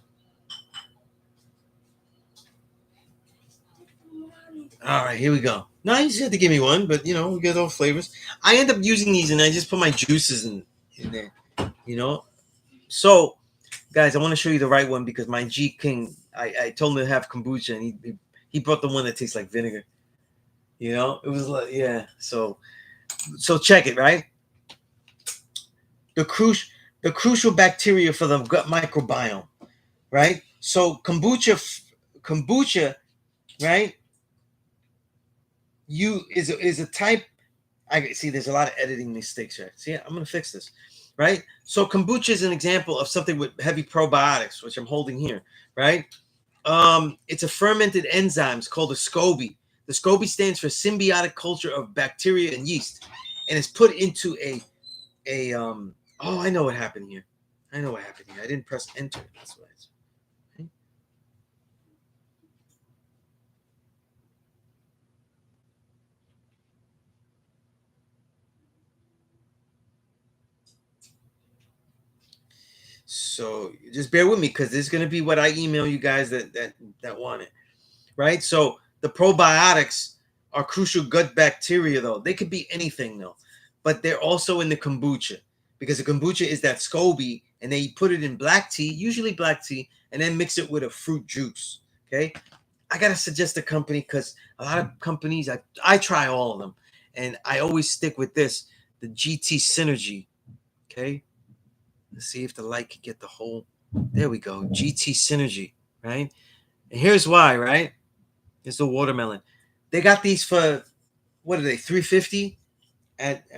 right, here we go. No, you just had to give me one, but we get all flavors. I end up using these, and I just put my juices in there. So Guys, I want to show you the right one because my G King, I told him to have kombucha, and he brought the one that tastes like vinegar. You know, it was like, yeah. So check it, right? The crucial bacteria for the gut microbiome, right? So kombucha, right? Is a type. I see. There's a lot of editing mistakes here. See, I'm gonna fix this, right? So kombucha is an example of something with heavy probiotics, which I'm holding here, right? It's a fermented enzymes called a SCOBY. The SCOBY stands for symbiotic culture of bacteria and yeast, and it's put into a oh, I know what happened here. I know what happened here. I didn't press enter. That's why. Okay. So just bear with me because this is going to be what I email you guys that want it, right? So the probiotics are crucial gut bacteria, though. They could be anything, though, but they're also in the kombucha because the kombucha is that SCOBY, and they put it in black tea, usually black tea, and then mix it with a fruit juice. Okay, I gotta suggest a company because a lot of companies I try all of them, and I always stick with this, the GT Synergy. Okay, let's see if the light can get the whole. There we go, GT Synergy, right? And here's why, right? It's the watermelon. They got these for what are they? 350 at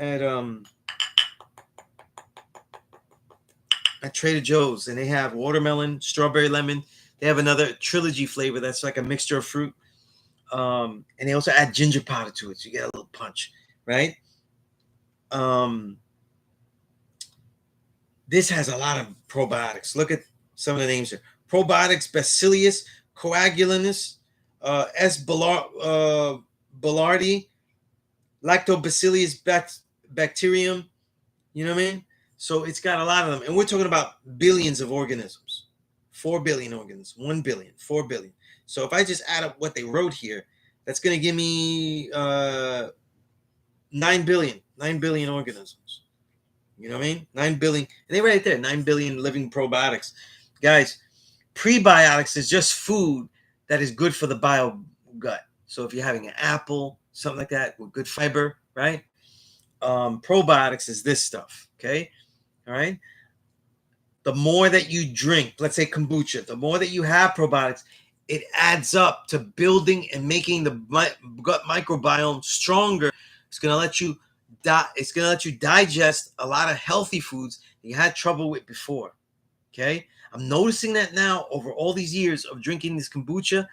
Trader Joe's, and they have watermelon, strawberry, lemon. They have another trilogy flavor that's like a mixture of fruit. And they also add ginger powder to it, so you get a little punch, right? Um, this has a lot of probiotics. Look at some of the names here: probiotics, Bacillus coagulanus, S. Boulardii, Lactobacillus bacterium. You know what I mean? So it's got a lot of them, and we're talking about billions of organisms. 4 billion organisms, 1 billion, 4 billion. So if I just add up what they wrote here, that's going to give me 9 billion, 9 billion organisms. You know what I mean? 9 billion. And they right there, 9 billion living probiotics. Guys, prebiotics is just food that is good for the bio gut. So if you're having an apple, something like that with good fiber, right? Probiotics is this stuff, okay? All right. The more that you drink, let's say kombucha, the more that you have probiotics, it adds up to building and making the gut microbiome stronger. It's gonna let you it's gonna let you digest a lot of healthy foods that you had trouble with before. Okay, I'm noticing that now over all these years of drinking this kombucha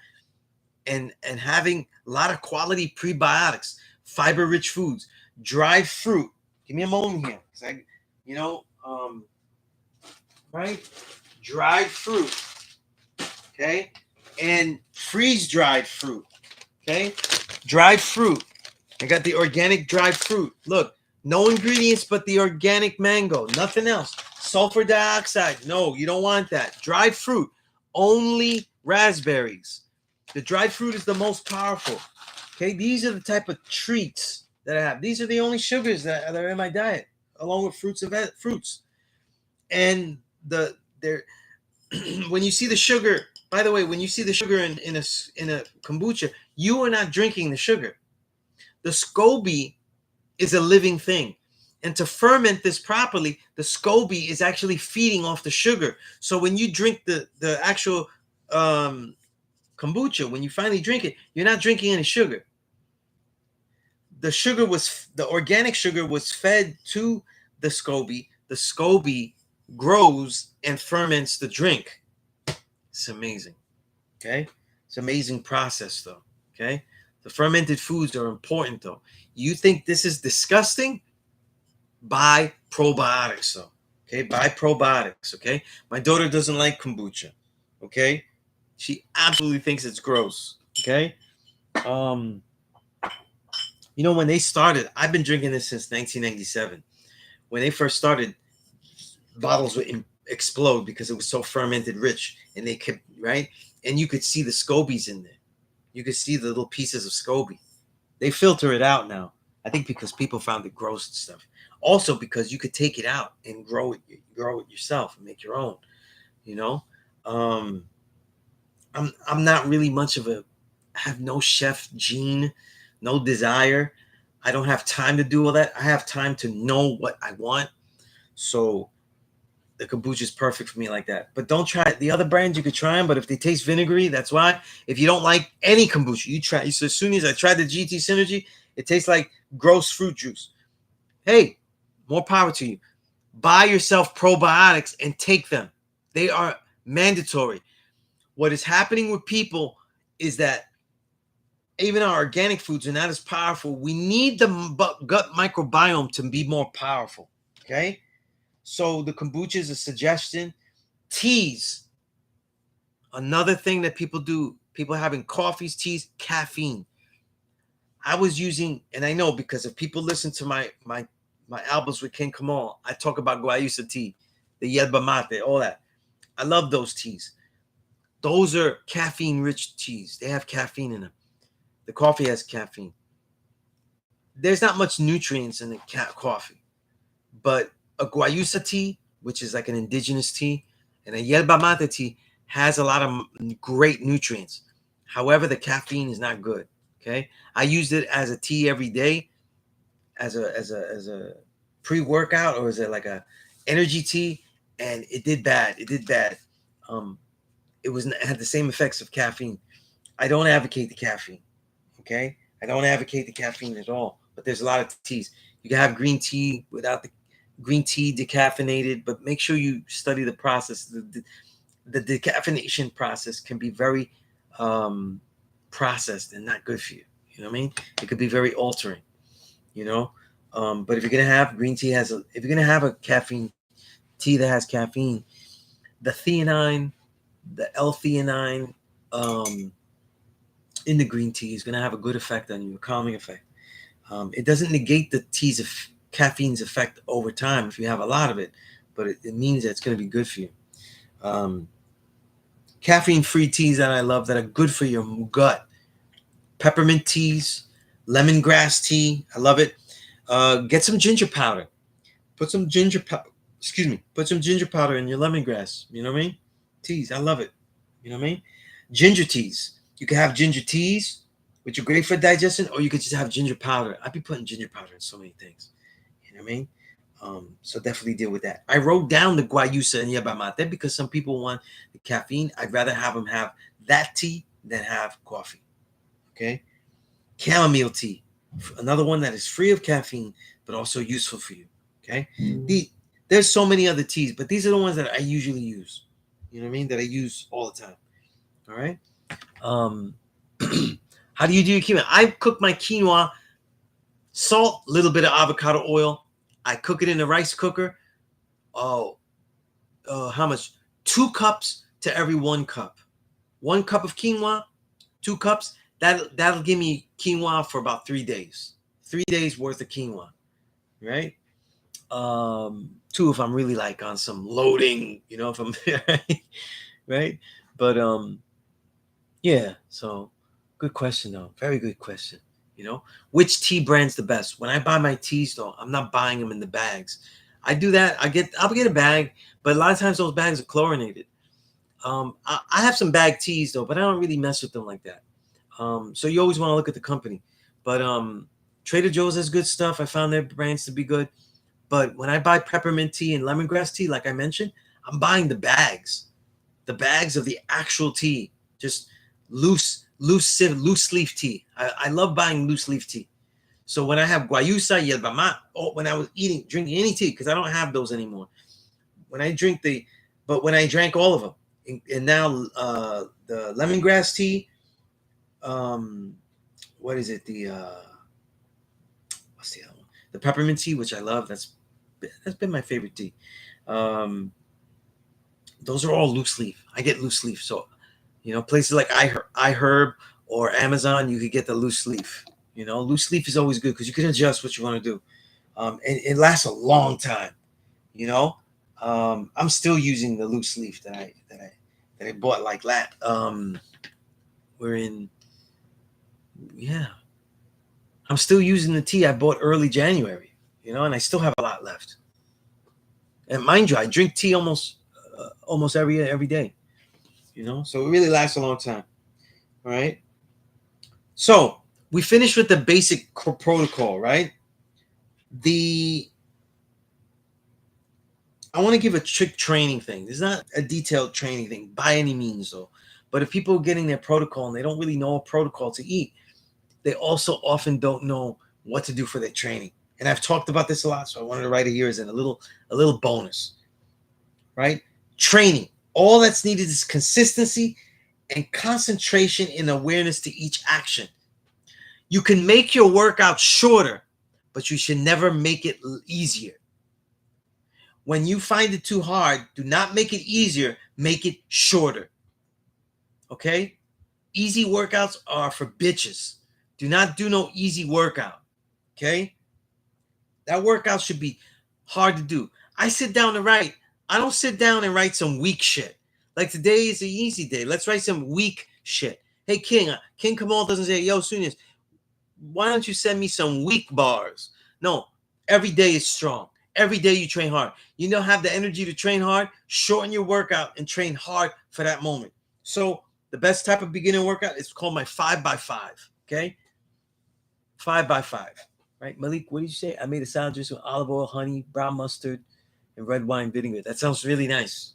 and having a lot of quality prebiotics, fiber-rich foods, dried fruit. Give me a moment here, you know, right? Dried fruit, okay, and freeze-dried fruit, okay. Dried fruit. I got the organic dried fruit. Look, no ingredients but the organic mango, nothing else. Sulfur dioxide, no, you don't want that. Dried fruit, only raspberries. The dried fruit is the most powerful. Okay, these are the type of treats that I have. These are the only sugars that are in my diet, along with fruits. And they're when you see the sugar. By the way, when you see the sugar in a kombucha, you are not drinking the sugar. The SCOBY is a living thing. And to ferment this properly, the SCOBY is actually feeding off the sugar. So when you drink the actual kombucha, when you finally drink it, you're not drinking any sugar. The organic sugar was fed to the SCOBY. The SCOBY grows and ferments the drink. It's amazing. Okay. It's an amazing process though. Okay. The fermented foods are important though. You think this is disgusting? Buy probiotics though. Okay. Buy probiotics. Okay. My daughter doesn't like kombucha. Okay. She absolutely thinks it's gross. Okay. When they started, I've been drinking this since 1997. When they first started, bottles would explode because it was so fermented rich, and they kept right, and you could see the scobies in there. You could see the little pieces of SCOBY. They filter it out now. I think because people found it gross and stuff. Also because you could take it out and grow it yourself and make your own. You know, um, I'm not really much of a. I have no chef gene, no desire. I don't have time to do all that. I have time to know what I want. So the kombucha is perfect for me like that. But don't try the other brands. You could try them, but if they taste vinegary, that's why. If you don't like any kombucha, you try. So as soon as I tried the GT Synergy, it tastes like gross fruit juice. Hey, more power to you. Buy yourself probiotics and take them. They are mandatory. What is happening with people is that even our organic foods are not as powerful. We need the gut microbiome to be more powerful. Okay. So the kombucha is a suggestion. Teas, another thing that people do, people having coffees, teas, caffeine. I was using, and I know because if people listen to my albums with King Kamal, I talk about guayusa tea, the yerba mate, all that. I love those teas. Those are caffeine rich teas. They have caffeine in them. The coffee has caffeine. There's not much nutrients in the coffee, but a guayusa tea, which is like an indigenous tea, and a yerba mate tea has a lot of great nutrients. However, the caffeine is not good. Okay, I used it as a tea every day, as a pre-workout, or is it like a energy tea, and it did bad. It did bad. Um, it had the same effects of caffeine. I don't advocate the caffeine. Okay, I don't advocate the caffeine at all. But there's a lot of teas. You can have green tea without the green tea decaffeinated, but make sure you study the process. The decaffeination process can be very processed and not good for you. You know what I mean? It could be very altering. You know, but if you're gonna have green tea if you're gonna have a caffeine tea that has caffeine, the theanine, the L-theanine in the green tea is gonna have a good effect on you, a calming effect. It doesn't negate the tea's caffeine's effect over time if you have a lot of it, but it means that it's going to be good for you. Caffeine-free teas that I love that are good for your gut: peppermint teas, lemongrass tea. I love it. Get some ginger powder. Put some ginger powder. Excuse me. Put some ginger powder in your lemongrass. You know what I mean? Teas. I love it. You know what I mean? Ginger teas. You can have ginger teas, which are great for digestion, or you could just have ginger powder. I'd be putting ginger powder in so many things. You know what I mean? So definitely deal with that. I wrote down the guayusa and yerba mate because some people want the caffeine. I'd rather have them have that tea than have coffee. Okay? Chamomile tea, another one that is free of caffeine but also useful for you. Okay? There's so many other teas, but these are the ones that I usually use. You know what I mean? That I use all the time. All right? How do you do your quinoa? I cook my quinoa, salt, little bit of avocado oil. I cook it in the rice cooker. Oh, how much? 2 cups to every 1 cup. 1 cup of quinoa, 2 cups. That'll give me quinoa for about 3 days. 3 days worth of quinoa, right? 2 if I'm really like on some loading, you know, if I'm right. But yeah. So good question though. Very good question. You know, which tea brand's the best? When I buy my teas though, I'm not buying them in the bags. I do that. I'll get a bag, but a lot of times those bags are chlorinated. I have some bag teas though, but I don't really mess with them like that. So you always want to look at the company. But Trader Joe's has good stuff. I found their brands to be good. But when I buy peppermint tea and lemongrass tea, like I mentioned, I'm buying the bags of the actual tea, just loose leaf tea. I love buying loose leaf tea. So when I have guayusa, yerba mate, or when I was drinking any tea, because I don't have those anymore. When I drink when I drank all of them, and now the lemongrass tea, what is it? What's the other one? The peppermint tea, which I love. That's been my favorite tea. Those are all loose leaf. I get loose leaf. So, you know, places like iHerb or Amazon, you could get the loose leaf. You know, loose leaf is always good because you can adjust what you want to do. And it lasts a long time. You know, I'm still using the loose leaf that I bought like that. We're in, yeah. I'm still using the tea I bought early January. You know, and I still have a lot left. And mind you, I drink tea almost almost every day. So it really lasts a long time. All right. So we finished with the basic protocol, right? I want to give a trick training thing. It's not a detailed training thing by any means, though. But if people are getting their protocol and they don't really know a protocol to eat, they also often don't know what to do for their training. And I've talked about this a lot, so I wanted to write it here as a little bonus, right? Training. All that's needed is consistency and concentration and awareness to each action. You can make your workout shorter, but you should never make it easier. When you find it too hard, do not make it easier, make it shorter. Okay? Easy workouts are for bitches. Do not do no easy workout. Okay? That workout should be hard to do. I sit down to write. I don't sit down and write some weak shit. Like today is an easy day. Let's write some weak shit. Hey, King Kamal doesn't say, yo, Sunias, why don't you send me some weak bars? No, every day is strong. Every day you train hard. You don't have the energy to train hard, shorten your workout and train hard for that moment. So the best type of beginner workout is called my 5x5. Okay? 5x5. Right? Malik, what did you say? I made a salad dressing with olive oil, honey, brown mustard, and red wine vinegar. That sounds really nice.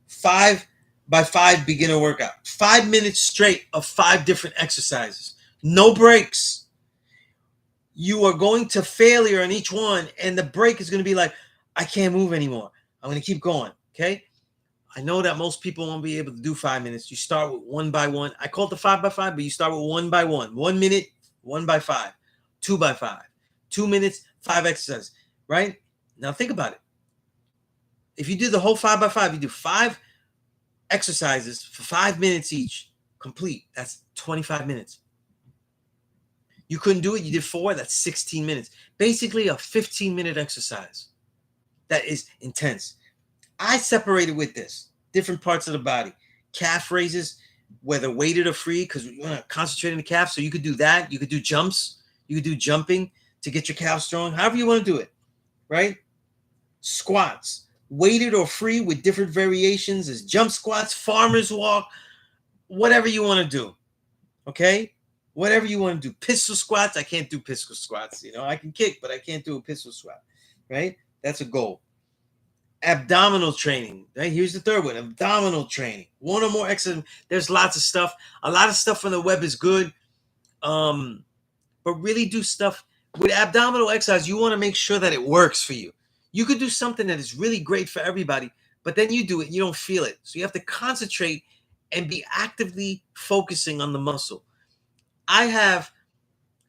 5x5 beginner workout. 5 minutes straight of 5 different exercises. No breaks. You are going to failure on each one, and the break is going to be like, I can't move anymore. I'm going to keep going. Okay? I know that most people won't be able to do 5 minutes. You start with 1 by 1. I call it the 5x5, but you start with 1 by 1. 1 minute, 1 by 5. 2 by 5. 2 minutes, 5 exercises. Right? Now think about it. If you do the whole 5x5, you do 5 exercises for 5 minutes each. Complete. That's 25 minutes. You couldn't do it. You did 4. That's 16 minutes. Basically a 15-minute exercise. That is intense. I separated with this. Different parts of the body. Calf raises, whether weighted or free, because you want to concentrate on the calf. So you could do that. You could do jumps. You could do jumping to get your calf strong. However you want to do it. Right? Squats. Weighted or free with different variations. Is jump squats, farmer's walk, whatever you want to do. Okay? Whatever you want to do. Pistol squats. I can't do pistol squats. I can kick, but I can't do a pistol squat. Right? That's a goal. Abdominal training. Right? Here's the third one. Abdominal training. One or more exercises. There's lots of stuff. A lot of stuff on the web is good. But really do stuff with abdominal exercise. You want to make sure that it works for you. You could do something that is really great for everybody, but then you do it, you don't feel it. So you have to concentrate and be actively focusing on the muscle. I have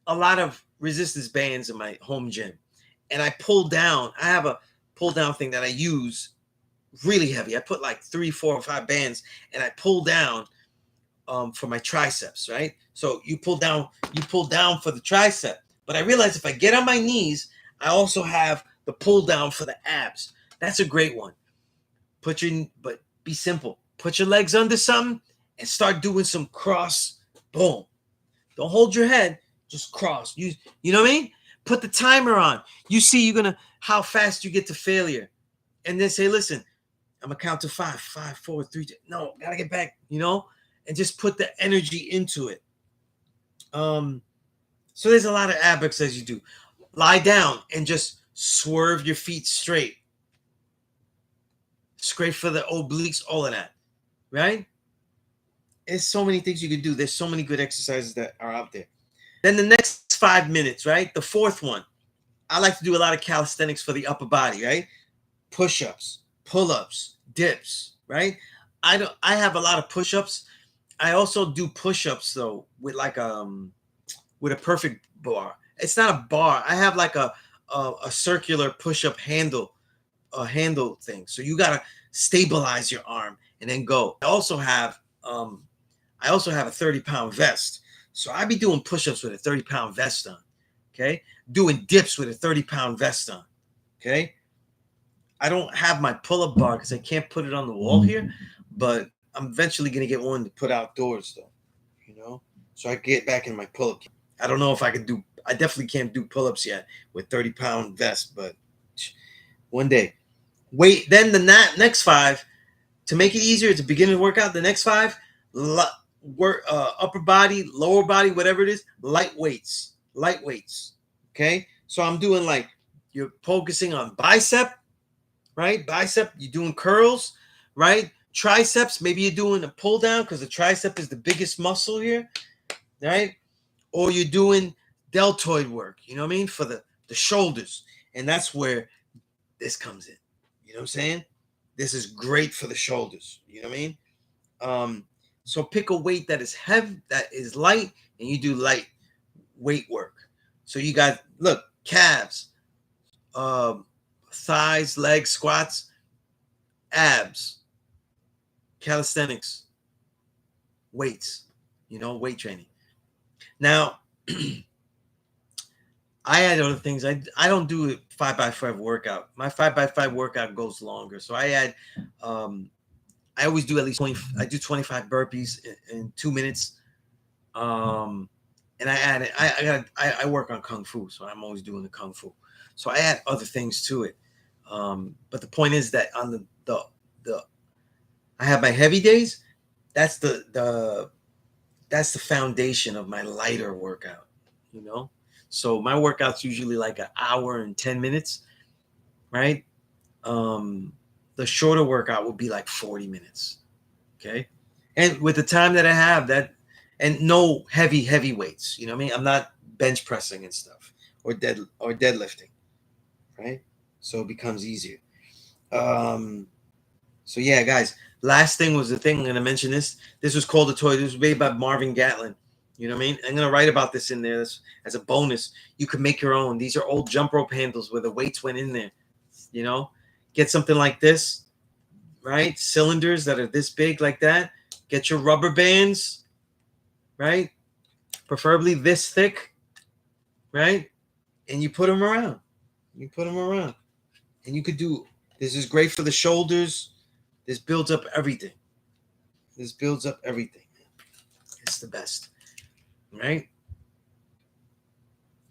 a lot of resistance bands in my home gym, and I have a pull down thing that I use really heavy. I put like 3, 4, or 5 bands, and I pull down for my triceps, right? So you pull down for the tricep. But I realize if I get on my knees, I also have the pull down for the abs. That's a great one. But be simple. Put your legs under something and start doing some cross. Boom. Don't hold your head. Just cross. You know what I mean? Put the timer on. You see how fast you get to failure. And then say, listen, I'm going to count to 5. 5, 4, 3, 2. No, got to get back, and just put the energy into it. So there's a lot of ab exercises you do. Lie down and just swerve your feet straight. Scrape for the obliques, all of that, right? There's so many things you can do. There's so many good exercises that are out there. Then the next 5 minutes, right? The fourth one. I like to do a lot of calisthenics for the upper body, right? Push-ups, pull-ups, dips, right? I have a lot of push-ups. I also do push-ups though with with a perfect bar. It's not a bar. I have like a circular push-up handle thing. So you gotta stabilize your arm and then go. I also have a 30-pound vest. So I be doing push-ups with a 30-pound vest on. Okay, doing dips with a 30-pound vest on. Okay, I don't have my pull-up bar because I can't put it on the wall here, but I'm eventually gonna get one to put outdoors though. So I get back in my pull-up. I don't know if I can do. I definitely can't do pull-ups yet with 30-pound vest, but one day. Wait, then the next 5, to make it easier to begin the workout, the next 5, work upper body, lower body, whatever it is, light weights. Okay, so I'm doing like, you're focusing on bicep, right? Bicep, you're doing curls, right? Triceps, maybe you're doing a pull down because the tricep is the biggest muscle here, right? Or you're doing deltoid work, you know what I mean, for the shoulders, and that's where this comes in. You know what I'm saying? This is great for the shoulders. You know what I mean? So pick a weight that is heavy, that is light, and you do light weight work. So you got, look, calves, thighs, legs, squats, abs, calisthenics, weights, weight training. Now, I add other things. I don't do a 5x5 workout. My 5x5 workout goes longer. So I add, I always do at least 20. I do 25 burpees in 2 minutes. And I add it. I work on kung fu, so I'm always doing the kung fu. So I add other things to it. But the point is that on the I have my heavy days. That's the foundation of my lighter workout. So my workout's usually like an hour and 10 minutes, right? The shorter workout would be like 40 minutes. Okay. And with the time that I have, and no heavy weights, you know what I mean? I'm not bench pressing and stuff or deadlifting, right? So it becomes easier. So yeah, guys, last thing was the thing. I'm going to mention this. This was called a toy. This was made by Marvin Gatlin. You know what I mean? I'm going to write about this in there as a bonus. You can make your own. These are old jump rope handles where the weights went in there. Get something like this, right? Cylinders that are this big like that. Get your rubber bands, right? Preferably this thick, right? And you put them around. And you could do, this is great for the shoulders. This builds up everything. It's the best, right?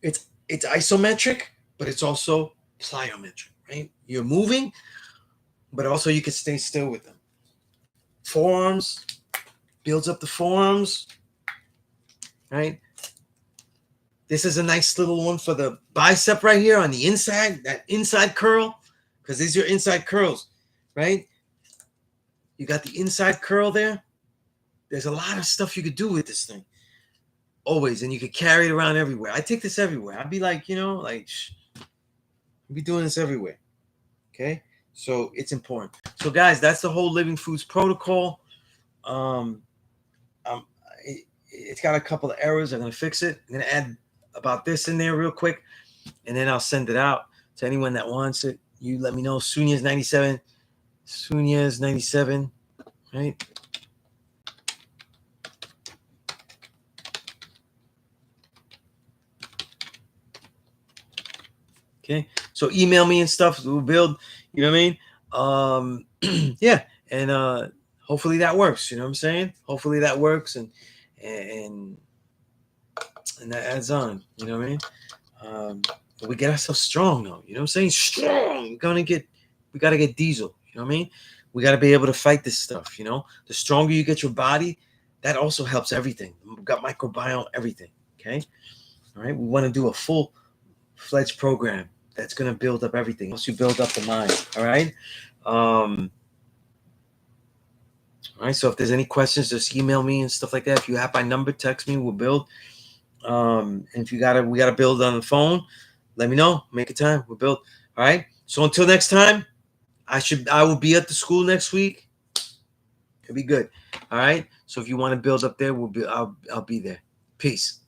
It's isometric, but it's also plyometric, right? You're moving, but also you can stay still with them. Forearms, builds up the forearms, right? This is a nice little one for the bicep right here on the inside, that inside curl, because these are inside curls, right? You got the inside curl there. There's a lot of stuff you could do with this thing. Always, and you could carry it around everywhere. I take this everywhere. I'd be like, I'd be doing this everywhere. Okay, so it's important. So guys, that's the whole Living Foods protocol. It's got a couple of errors. I'm gonna fix it. I'm gonna add about this in there real quick, and then I'll send it out to anyone that wants it. You let me know. Sunez97, right? Okay, so email me and stuff. We'll build. You know what I mean? Yeah, and hopefully that works. You know what I'm saying? Hopefully that works, and that adds on. You know what I mean? We get ourselves strong, though. You know what I'm saying? Strong. We gotta get diesel. You know what I mean? We gotta be able to fight this stuff. The stronger you get your body, that also helps everything. Gut microbiome, everything. Okay. All right. We want to do a full-fledged program that's going to build up everything. Once you build up the mind. All right. All right. So if there's any questions, just email me and stuff like that. If you have my number, text me. We'll build. And if we gotta build on the phone, let me know. Make a time. We'll build. All right. So until next time, I will be at the school next week. It'll be good. All right. So if you want to build up there, I'll be there. Peace.